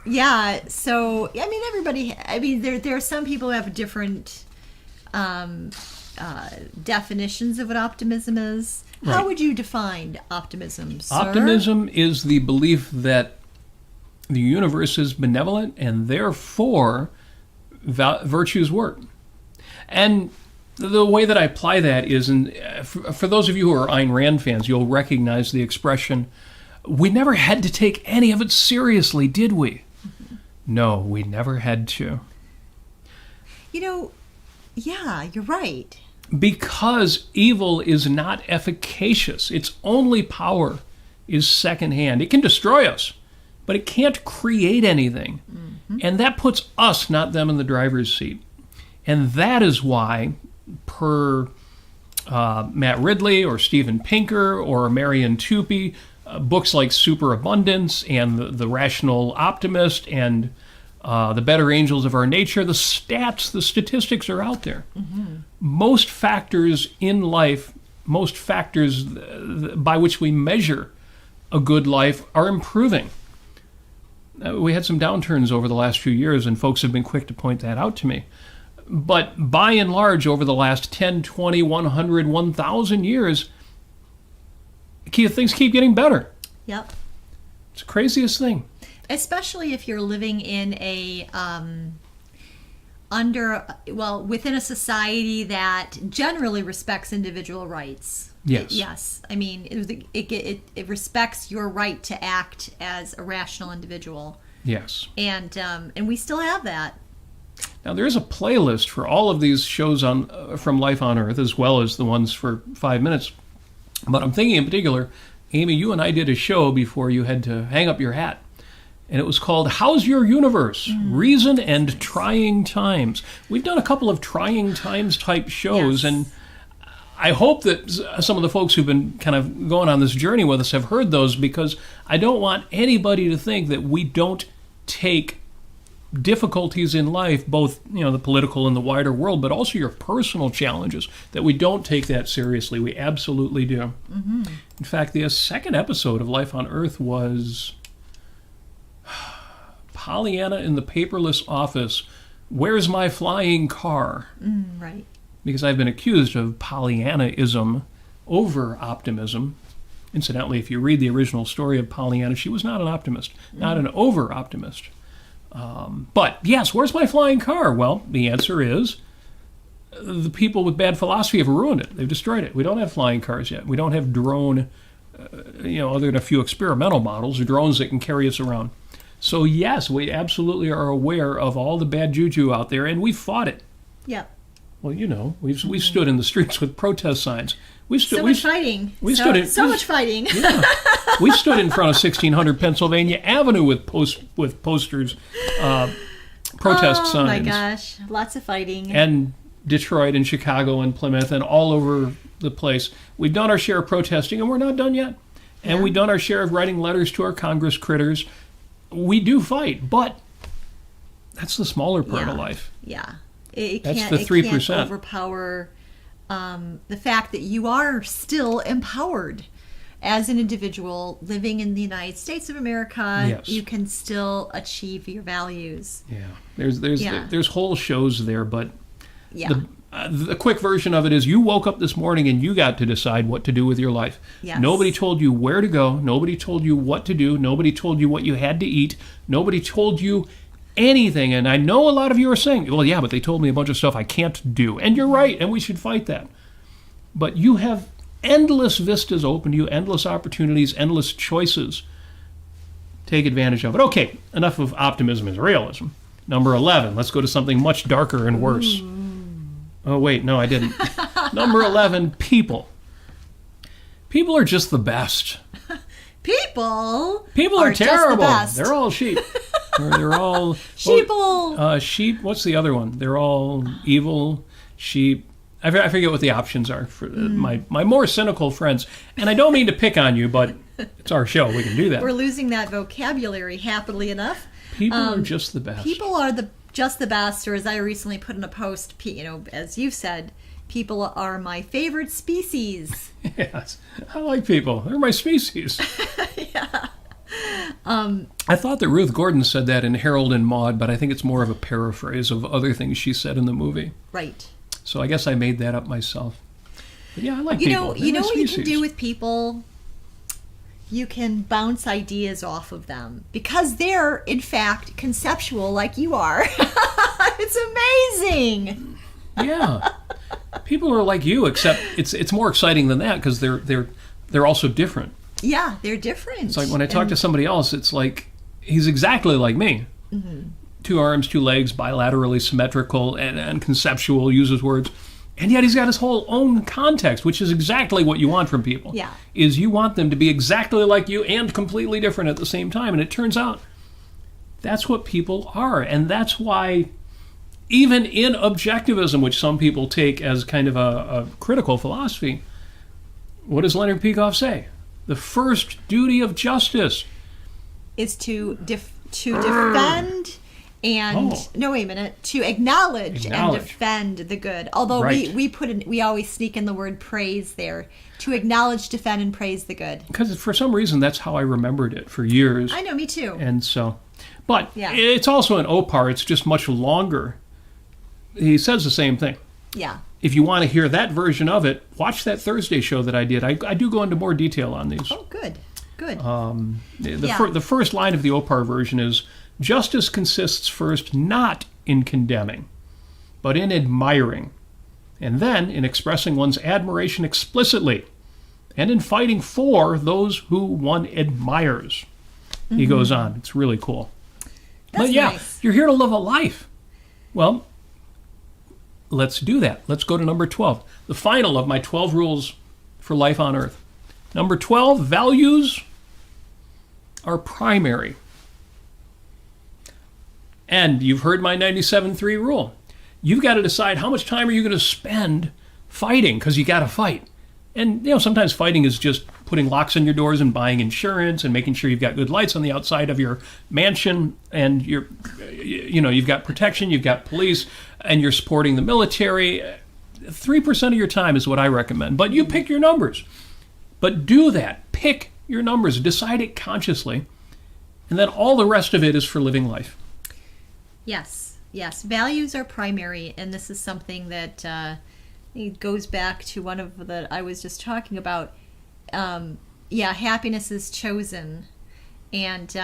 Yeah, so, there are some people who have different definitions of what optimism is. Right. How would you define optimism, sir? Optimism is the belief that the universe is benevolent and therefore virtues work. And the way that I apply that is, for those of you who are Ayn Rand fans, you'll recognize the expression, we never had to take any of it seriously, did we? Mm-hmm. No, we never had to. Yeah, you're right. Because evil is not efficacious. Its only power is secondhand. It can destroy us, but it can't create anything. Mm-hmm. And that puts us, not them, in the driver's seat. And that is why, per Matt Ridley or Steven Pinker or Marion Tupy, books like Superabundance and the Rational Optimist and The Better Angels of Our Nature, the statistics are out there. Mm-hmm. Most factors in life, most factors by which we measure a good life are improving. We had some downturns over the last few years, and folks have been quick to point that out to me. But by and large, over the last 10, 20, 100, 1,000 years, things keep getting better. Yep. It's the craziest thing. Especially if you're living in within a society that generally respects individual rights. Yes. Yes. I mean, it respects your right to act as a rational individual. Yes. And we still have that. Now, there is a playlist for all of these shows from Life on Earth, as well as the ones for 5 minutes. But I'm thinking in particular, Amy, you and I did a show before you had to hang up your hat. And it was called How's Your Universe? Reason and Trying Times. We've done a couple of trying times type shows, and I hope that some of the folks who've been kind of going on this journey with us have heard those, because I don't want anybody to think that we don't take difficulties in life, both the political and the wider world, but also your personal challenges, that we don't take that seriously. We absolutely do. Mm-hmm. In fact, the second episode of Life on Earth was Pollyanna in the Paperless Office. Where's my flying car? Right. Because I've been accused of Pollyannaism over optimism. Incidentally, if you read the original story of Pollyanna, she was not an optimist, not an over-optimist. But yes, where's my flying car? Well, the answer is the people with bad philosophy have ruined it. They've destroyed it. We don't have flying cars yet. We don't have drone, other than a few experimental models, drones that can carry us around. So yes, we absolutely are aware of all the bad juju out there, and we fought it. Yep. Well, we've stood in the streets with protest signs. So much fighting. We stood in front of 1600 Pennsylvania Avenue with posters, protest signs. Oh my gosh, lots of fighting. And Detroit and Chicago and Plymouth and all over the place. We've done our share of protesting, and we're not done yet. And we've done our share of writing letters to our Congress critters. We do fight, but that's the smaller part of life. Yeah. That's the 3%. It can't overpower the fact that you are still empowered as an individual living in the United States of America. Yes. You can still achieve your values. Yeah, there's whole shows there, but yeah. The quick version of it is you woke up this morning and you got to decide what to do with your life. Yes. Nobody told you where to go. Nobody told you what to do. Nobody told you what you had to eat. Nobody told you anything. And I know a lot of you are saying, well, yeah, but they told me a bunch of stuff I can't do. And you're right, and we should fight that. But you have endless vistas open to you, endless opportunities, endless choices. Take advantage of it. Okay, enough of optimism is realism. Number 11, let's go to something much darker and worse. Oh, wait, no, I didn't. Number 11, people. People are just the best. People are terrible. Just the best. They're all sheep. They're all sheeple. Sheep. What's the other one? They're all evil sheep. I forget what the options are for my more cynical friends. And I don't mean to pick on you, but it's our show. We can do that. We're losing that vocabulary happily enough. People are just the best. People are just the best, or as I recently put in a post, as you've said, people are my favorite species. Yes, I like people. They're my species. Yeah. I thought that Ruth Gordon said that in Harold and Maude, but I think it's more of a paraphrase of other things she said in the movie. Right. So I guess I made that up myself. But yeah, I like people. You know what you can do with people? You can bounce ideas off of them because they're, in fact, conceptual like you are. It's amazing. Yeah. People are like you, except it's more exciting than that because they're also different. Yeah, they're different. It's like when I talk to somebody else, it's like he's exactly like me. Mm-hmm. 2 arms, 2 legs, bilaterally symmetrical and conceptual, uses words. And yet he's got his whole own context, which is exactly what you want from people. Yeah. Is you want them to be exactly like you and completely different at the same time. And it turns out that's what people are. And that's why even in objectivism, which some people take as kind of a critical philosophy, what does Leonard Peikoff say? The first duty of justice is to defend and to acknowledge and defend the good. Although we always sneak in the word praise there. To acknowledge, defend, and praise the good. Because for some reason that's how I remembered it for years. I know, me too. And so, but it's also an Opar. It's just much longer. He says the same thing. Yeah. If you want to hear that version of it, watch that Thursday show that I did. I do go into more detail on these. Oh, good. The first line of the Opar version is, justice consists first not in condemning, but in admiring, and then in expressing one's admiration explicitly, and in fighting for those who one admires. He goes on. It's really cool. That's nice. You're here to live a life. Well, let's do that. Let's go to number 12, the final of my 12 rules for life on Earth. Number 12, values are primary. And you've heard my 97-3 rule. You've got to decide how much time are you going to spend fighting, because you got to fight. And, sometimes fighting is just putting locks on your doors and buying insurance and making sure you've got good lights on the outside of your mansion, and you've got protection, you've got police, and you're supporting the military. 3% of your time is what I recommend. But you pick your numbers. But do that. Pick your numbers. Decide it consciously. And then all the rest of it is for living life. Yes. Values are primary, and this is something that it goes back to one of the I was just talking about. Happiness is chosen, and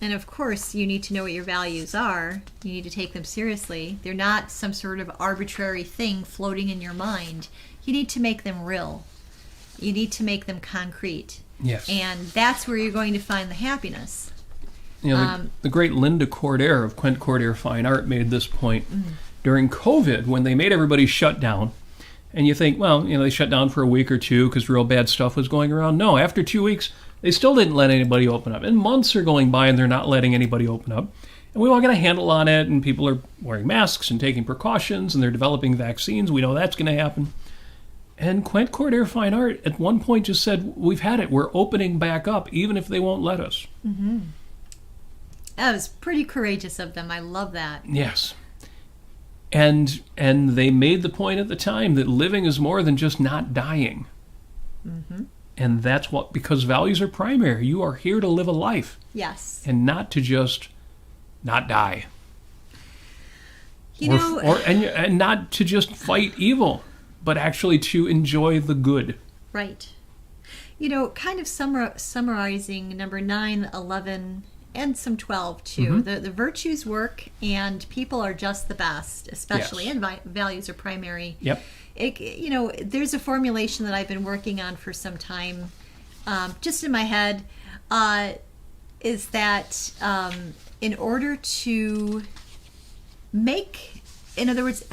of course you need to know what your values are. You need to take them seriously. They're not some sort of arbitrary thing floating in your mind. You need to make them real. You need to make them concrete. Yes. And that's where you're going to find the happiness. The great Linda Cordair of Quint Cordair Fine Art made this point during COVID, when they made everybody shut down. And you think, well, they shut down for a week or two because real bad stuff was going around. No, after 2 weeks, they still didn't let anybody open up. And months are going by and they're not letting anybody open up. And we all got a handle on it, and people are wearing masks and taking precautions, and they're developing vaccines. We know that's going to happen. And Quint Cordair Fine Art at one point just said, we've had it. We're opening back up, even if they won't let us. Mm-hmm. That was pretty courageous of them. I love that. Yes. And they made the point at the time that living is more than just not dying. Mm-hmm. And that's because values are primary. You are here to live a life. Yes. And not to just not die. And not to just fight evil, but actually to enjoy the good. Right. Kind of summarizing number 9, 11, and some 12 too. Mm-hmm. The virtues work, and people are just the best, especially, yes. And values are primary. Yep. There's a formulation that I've been working on for some time, just in my head, is that in order to make, in other words,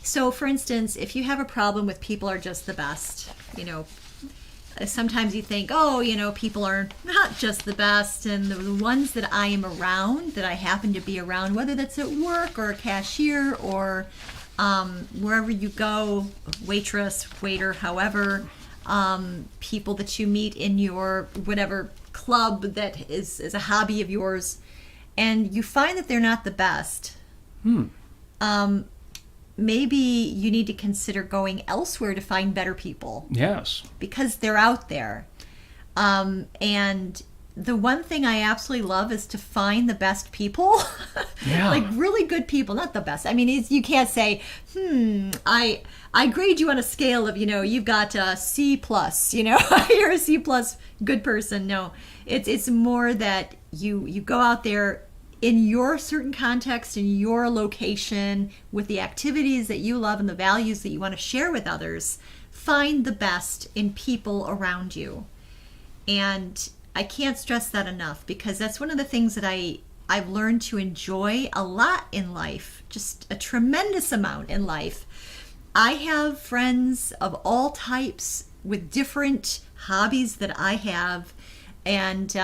so for instance, if you have a problem with people are just the best, sometimes you think, people are not just the best, and the ones that I am around, that I happen to be around, whether that's at work or a cashier or wherever you go, waitress, waiter, however, people that you meet in your whatever club that is a hobby of yours, and you find that they're not the best. Maybe you need to consider going elsewhere to find better people. Yes. Because they're out there. And the one thing I absolutely love is to find the best people. Yeah. Like really good people, not the best. I mean, you can't say, I grade you on a scale of, you've got a C+, you're a C+, good person. No, it's more that you go out there in your certain context, in your location, with the activities that you love and the values that you want to share with others, find the best in people around you. And I can't stress that enough, because that's one of the things that I've learned to enjoy a lot in life, just a tremendous amount in life. I have friends of all types with different hobbies that I have, and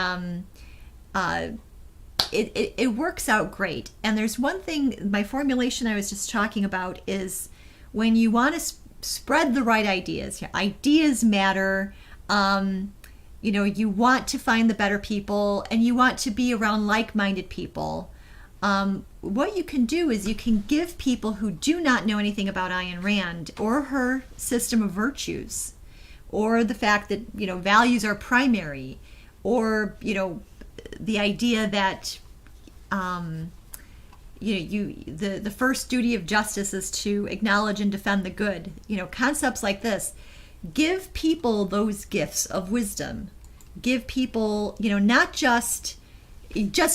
it works out great. And there's one thing, my formulation I was just talking about is when you want to spread the right ideas. Ideas matter. You want to find the better people, and you want to be around like-minded people. What you can do is you can give people who do not know anything about Ayn Rand or her system of virtues, or the fact that values are primary, or the idea that the first duty of justice is to acknowledge and defend the good. Concepts like this. Give people those gifts of wisdom. Give people, not just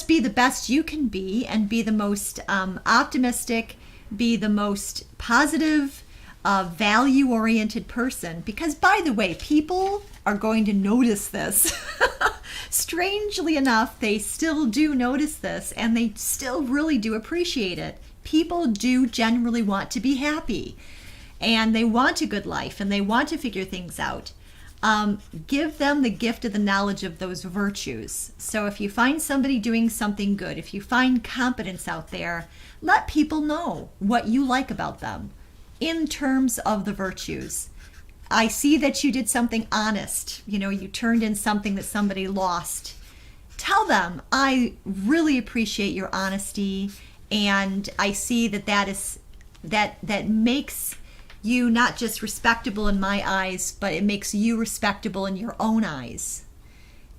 be the best you can be and be the most optimistic, be the most positive, value-oriented person. Because, by the way, people are going to notice this. Strangely enough, they still do notice this, and they still really do appreciate it. People do generally want to be happy, and they want a good life, and they want to figure things out. Give them the gift of the knowledge of those virtues. So if you find somebody doing something good, if you find competence out there, let people know what you like about them in terms of the virtues. I see that you did something honest. You turned in something that somebody lost. Tell them, I really appreciate your honesty, and I see that makes you not just respectable in my eyes, but it makes you respectable in your own eyes.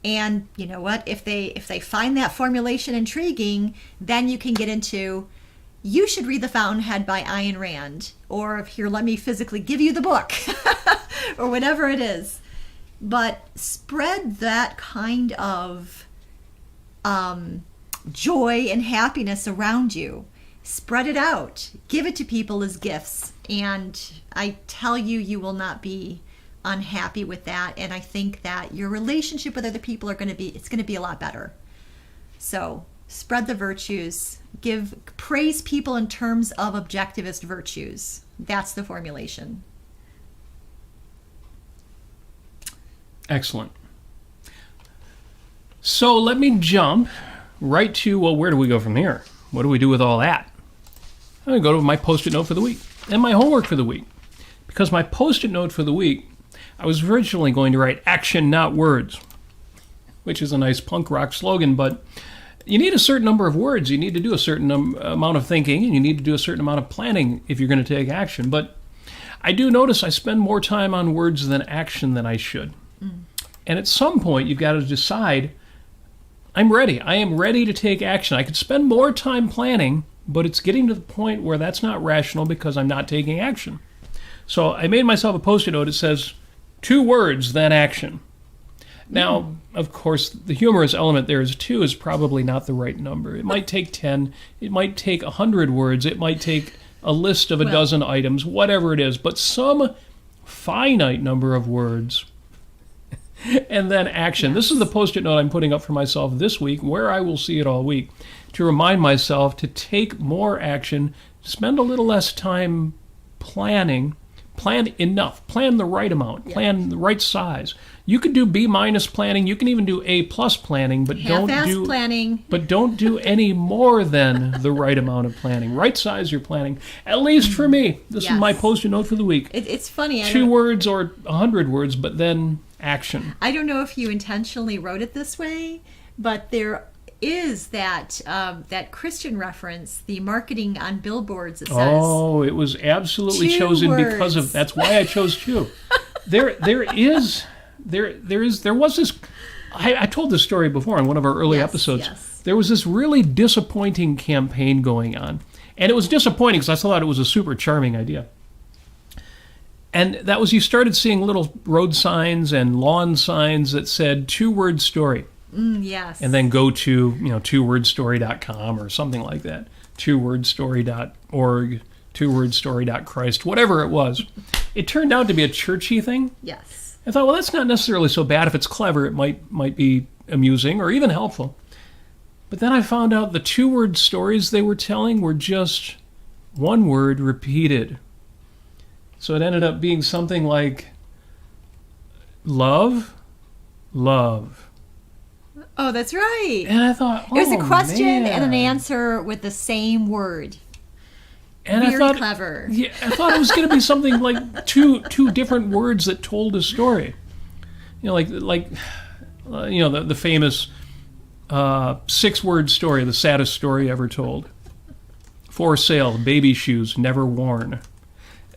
And you know what? If they find that formulation intriguing, then you can get into, you should read The Fountainhead by Ayn Rand, or here, let me physically give you the book, or whatever it is. But spread that kind of joy and happiness around you. Spread it out. Give it to people as gifts. And I tell you, you will not be unhappy with that. And I think that your relationship with other people it's going to be a lot better. So spread the virtues. Praise people in terms of objectivist virtues. That's the formulation. Excellent. So let me jump right to, well, where do we go from here? What do we do with all that? I'm going to go to my Post-it note for the week and my homework for the week. Because my Post-it note for the week, I was originally going to write action, not words, which is a nice punk rock slogan, but you need a certain number of words. You need to do a certain amount of thinking, and you need to do a certain amount of planning if you're going to take action. But I do notice I spend more time on words than action than I should. And at some point, you've got to decide, I'm ready. I am ready to take action. I could spend more time planning, but it's getting to the point where that's not rational because I'm not taking action. So I made myself a Post-it note that says, 2 words, then action. Now, of course, the humorous element there is 2 is probably not the right number. It might take 10. It might take 100 words. It might take a list of a dozen items, whatever it is. But some finite number of words and then action. Yes. This is the Post-it note I'm putting up for myself this week, where I will see it all week, to remind myself to take more action, spend a little less time planning. Plan enough. Plan the right amount. Plan the right size. You could do B- planning. You can even do A+ planning, but half-assed planning. But don't do any more than the right amount of planning. Right size your planning. At least for me. This is my Post-it note for the week. It's funny. 2 words or 100 words, but then action. I don't know if you intentionally wrote it this way, but there is that Christian reference, the marketing on billboards. It says, oh, it was absolutely chosen words. Because of that's why I chose 2. There was this. I told this story before in one of our early episodes. Yes. There was this really disappointing campaign going on, and it was disappointing because I thought it was a super charming idea. And that was, you started seeing little road signs and lawn signs that said 2-word story. Yes. And then go to, 2wordstory.com or something like that. 2wordstory.org, 2wordstory.Christ, whatever it was. It turned out to be a churchy thing. Yes. I thought, well, that's not necessarily so bad. If it's clever, it might be amusing or even helpful. But then I found out the 2-word stories they were telling were just 1 word repeated. So it ended up being something like love. Oh, that's right. And I thought, it was a question man. and an answer with the same word. And Very I thought, clever. Yeah, I thought it was going to be something like two different words that told a story. The famous 6-word story, the saddest story ever told. For sale, baby shoes never worn.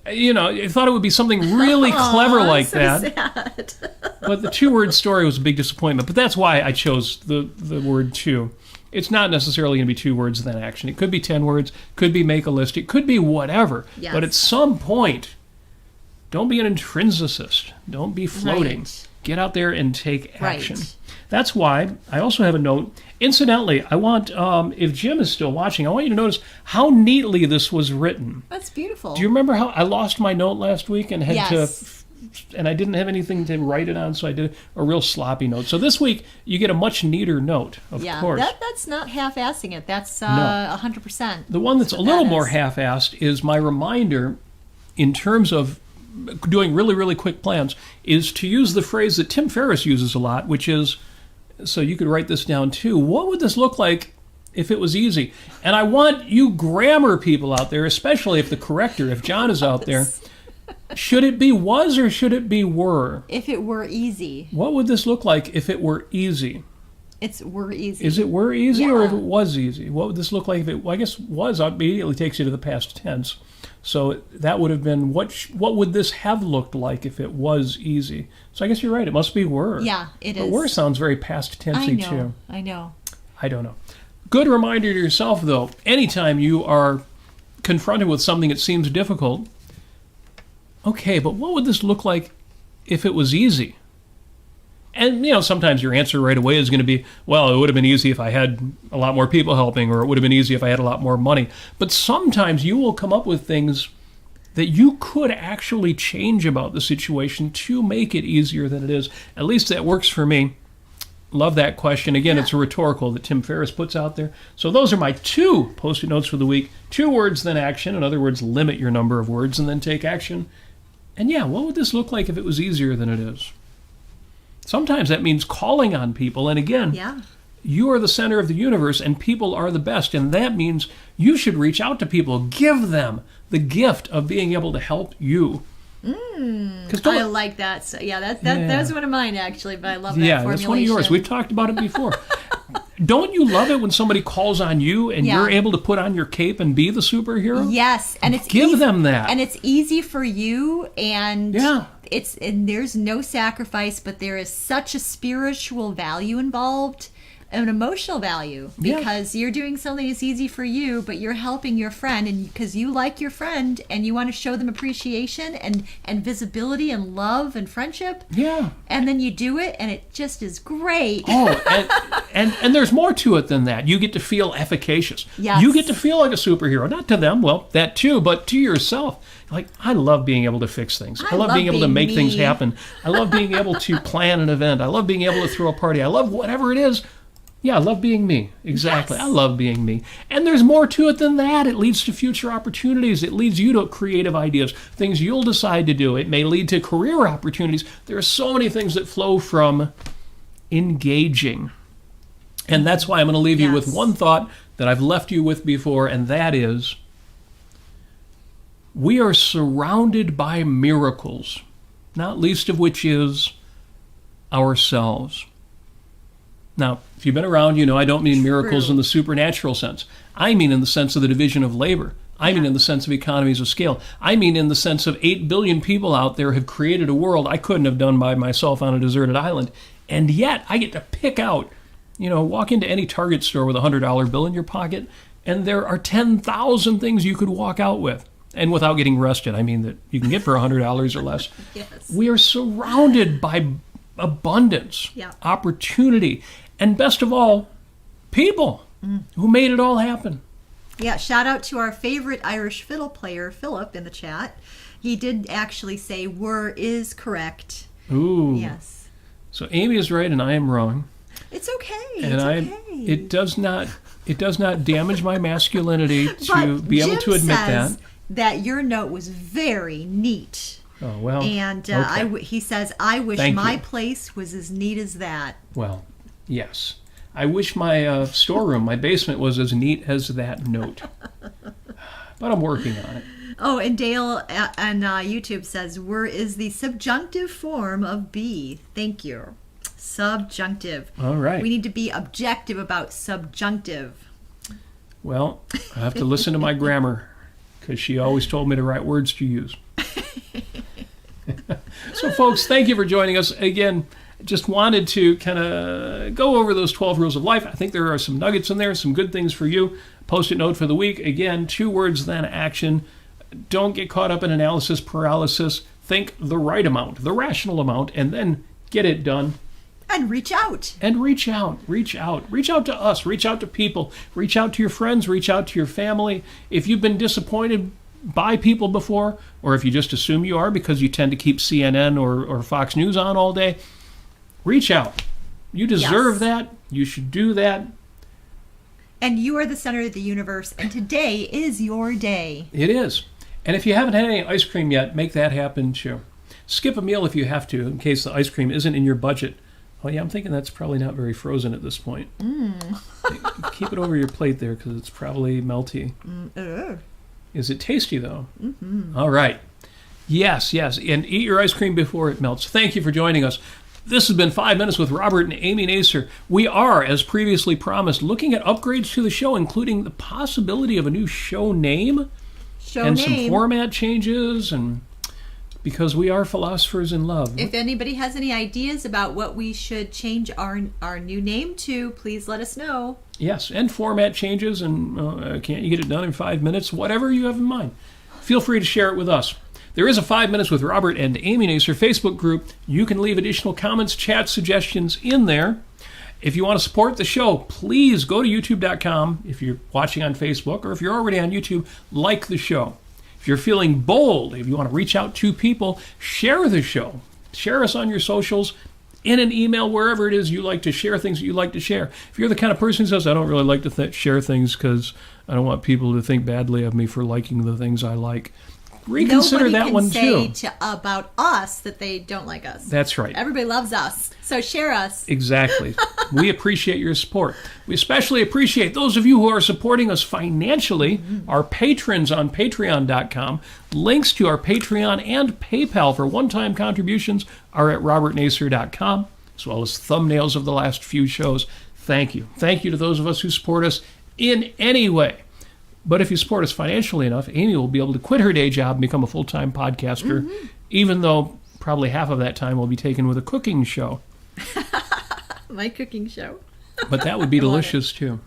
I thought it would be something really clever like so that. Sad. But the 2-word story was a big disappointment. But that's why I chose the word 2. It's not necessarily going to be 2 words then action. It could be 10 words, could be make a list, it could be whatever. Yes. But at some point, don't be an intrinsicist. Don't be floating. Right. Get out there and take action. Right. That's why I also have a note. Incidentally, I want, if Jim is still watching, I want you to notice how neatly this was written. That's beautiful. Do you remember how I lost my note last week and had Yes. and I didn't have anything to write it on, so I did a real sloppy note. So this week, you get a much neater note, of course. That's not half-assing it. That's 100%. The one that's a little more half-assed is my reminder, in terms of doing really, really quick plans, is to use the phrase that Tim Ferriss uses a lot, which is, so you could write this down too, what would this look like if it was easy? And I want you grammar people out there, especially if the corrector, if John is out there, should it be was or should it be were? If it were easy. What would this look like if it were easy? It's were easy. Is it were easy Yeah. or if it was easy? What would this look like if it, well, I guess was immediately takes you to the past tense. So that would have been, what would this have looked like if it was easy? So I guess you're right, it must be were. Yeah, it is. But were sounds very past tensey too. I know. I don't know. Good reminder to yourself though, anytime you are confronted with something that seems difficult, okay, but what would this look like if it was easy? And, sometimes your answer right away is going to be, well, it would have been easy if I had a lot more people helping, or it would have been easy if I had a lot more money. But sometimes you will come up with things that you could actually change about the situation to make it easier than it is. At least that works for me. Love that question. Again, It's a rhetorical that Tim Ferriss puts out there. So those are my 2 Post-it notes for the week. 2 words, then action. In other words, limit your number of words and then take action. And what would this look like if it was easier than it is? Sometimes that means calling on people. And again, you are the center of the universe and people are the best. And that means you should reach out to people. Give them the gift of being able to help you. I like that. So, that's one of mine, actually, but I love that formulation. Yeah, that's one of yours. We've talked about it before. Don't you love it when somebody calls on you and you're able to put on your cape and be the superhero? Yes, and it's Give them that. And it's easy for you, and Yeah. and there's no sacrifice, but there is such a spiritual value involved, an emotional value, because you're doing something that's easy for you, but you're helping your friend, and because you like your friend and you want to show them appreciation and visibility and love and friendship. Yeah. And then you do it, and it just is great. Oh, and there's more to it than that. You get to feel efficacious. Yes. You get to feel like a superhero. Not to them, well, that too, but to yourself. Like, I love being able to fix things. I love being able to make things happen. I love being able to plan an event. I love being able to throw a party. I love whatever it is. Yeah, I love being me. Exactly. Yes. I love being me. And there's more to it than that. It leads to future opportunities. It leads you to creative ideas, things you'll decide to do. It may lead to career opportunities. There are so many things that flow from engaging. And that's why I'm going to leave you with one thought that I've left you with before, and that is, we are surrounded by miracles, not least of which is ourselves. Now, if you've been around, you know I don't mean miracles in the supernatural sense. I mean in the sense of the division of labor. I mean in the sense of economies of scale. I mean in the sense of 8 billion people out there have created a world I couldn't have done by myself on a deserted island. And yet, I get to pick out, walk into any Target store with a $100 bill in your pocket, and there are 10,000 things you could walk out with. And without getting arrested, I mean that you can get for $100 or less. Yes. We are surrounded by abundance, opportunity, and best of all, people who made it all happen. Yeah, shout out to our favorite Irish fiddle player, Philip, in the chat. He did actually say "were" is correct. Ooh. Yes. So Amy is right and I am wrong. It's okay. And it does not damage my masculinity to But be able Jim to admit says that your note was very neat. Oh, well. And okay. he says, I wish Thank my you. place was as neat as that. Well, yes. I wish my storeroom, my basement, was as neat as that note. But I'm working on it. Oh, and Dale on YouTube says, "Were is the subjunctive form of be." Thank you. Subjunctive. All right. We need to be objective about subjunctive. Well, I have to listen to my grammar because she always told me the right words to use. So, folks, thank you for joining us. Again, just wanted to kind of go over those 12 rules of life. I think there are some nuggets in there, some good things for you. Post-it note for the week. Again, 2 words, then action. Don't get caught up in analysis paralysis. Think the right amount, the rational amount, and then get it done. And reach out. And reach out. Reach out. Reach out to us. Reach out to people. Reach out to your friends. Reach out to your family. If you've been disappointed by people before, or if you just assume you are because you tend to keep CNN or Fox News on all day, reach out. You deserve that. You should do that. And you are the center of the universe, and today is your day. It is. And if you haven't had any ice cream yet, make that happen too. Skip a meal if you have to, in case the ice cream isn't in your budget. Oh yeah, I'm thinking that's probably not very frozen at this point. Keep it over your plate there, because it's probably melty. Is it tasty, though? Mm-hmm. All right. Yes. And eat your ice cream before it melts. Thank you for joining us. This has been 5 Minutes with Robert and Amy Nasir. We are, as previously promised, looking at upgrades to the show, including the possibility of a new show name. Some format changes, and because we are philosophers in love. If anybody has any ideas about what we should change our new name to, please let us know. Yes, and format changes, and can't you get it done in 5 minutes? Whatever you have in mind. Feel free to share it with us. There is a 5 Minutes with Robert and Amy Nasir Facebook group. You can leave additional comments, chat, suggestions in there. If you want to support the show, please go to youtube.com if you're watching on Facebook, or if you're already on YouTube, like the show. If you're feeling bold, if you want to reach out to people, share the show. Share us on your socials, in an email, wherever it is you like to share things that you like to share. If you're the kind of person who says, I don't really like to share things because I don't want people to think badly of me for liking the things I like, reconsider that one too. Nobody can say about us that they don't like us. That's right. Everybody loves us, so share us. Exactly. We appreciate your support. We especially appreciate those of you who are supporting us financially, our patrons on patreon.com. Links to our Patreon and PayPal for one-time contributions are at robertnasir.com, as well as thumbnails of the last few shows. Thank you. Thank you to those of us who support us in any way. But if you support us financially enough, Amy will be able to quit her day job and become a full-time podcaster, even though probably half of that time will be taken with a cooking show. My cooking show. But that would be delicious, too.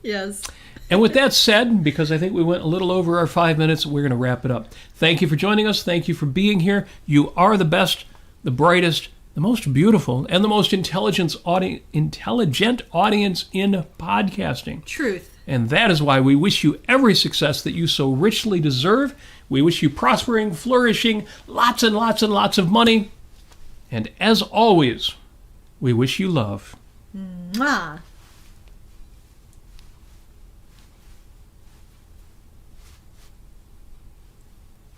Yes. And with that said, because I think we went a little over our 5 minutes, we're going to wrap it up. Thank you for joining us. Thank you for being here. You are the best, the brightest, the most beautiful, and the most intelligent audience in podcasting. Truth. And that is why we wish you every success that you so richly deserve. We wish you prospering, flourishing, lots and lots and lots of money. And as always, we wish you love. Mwah.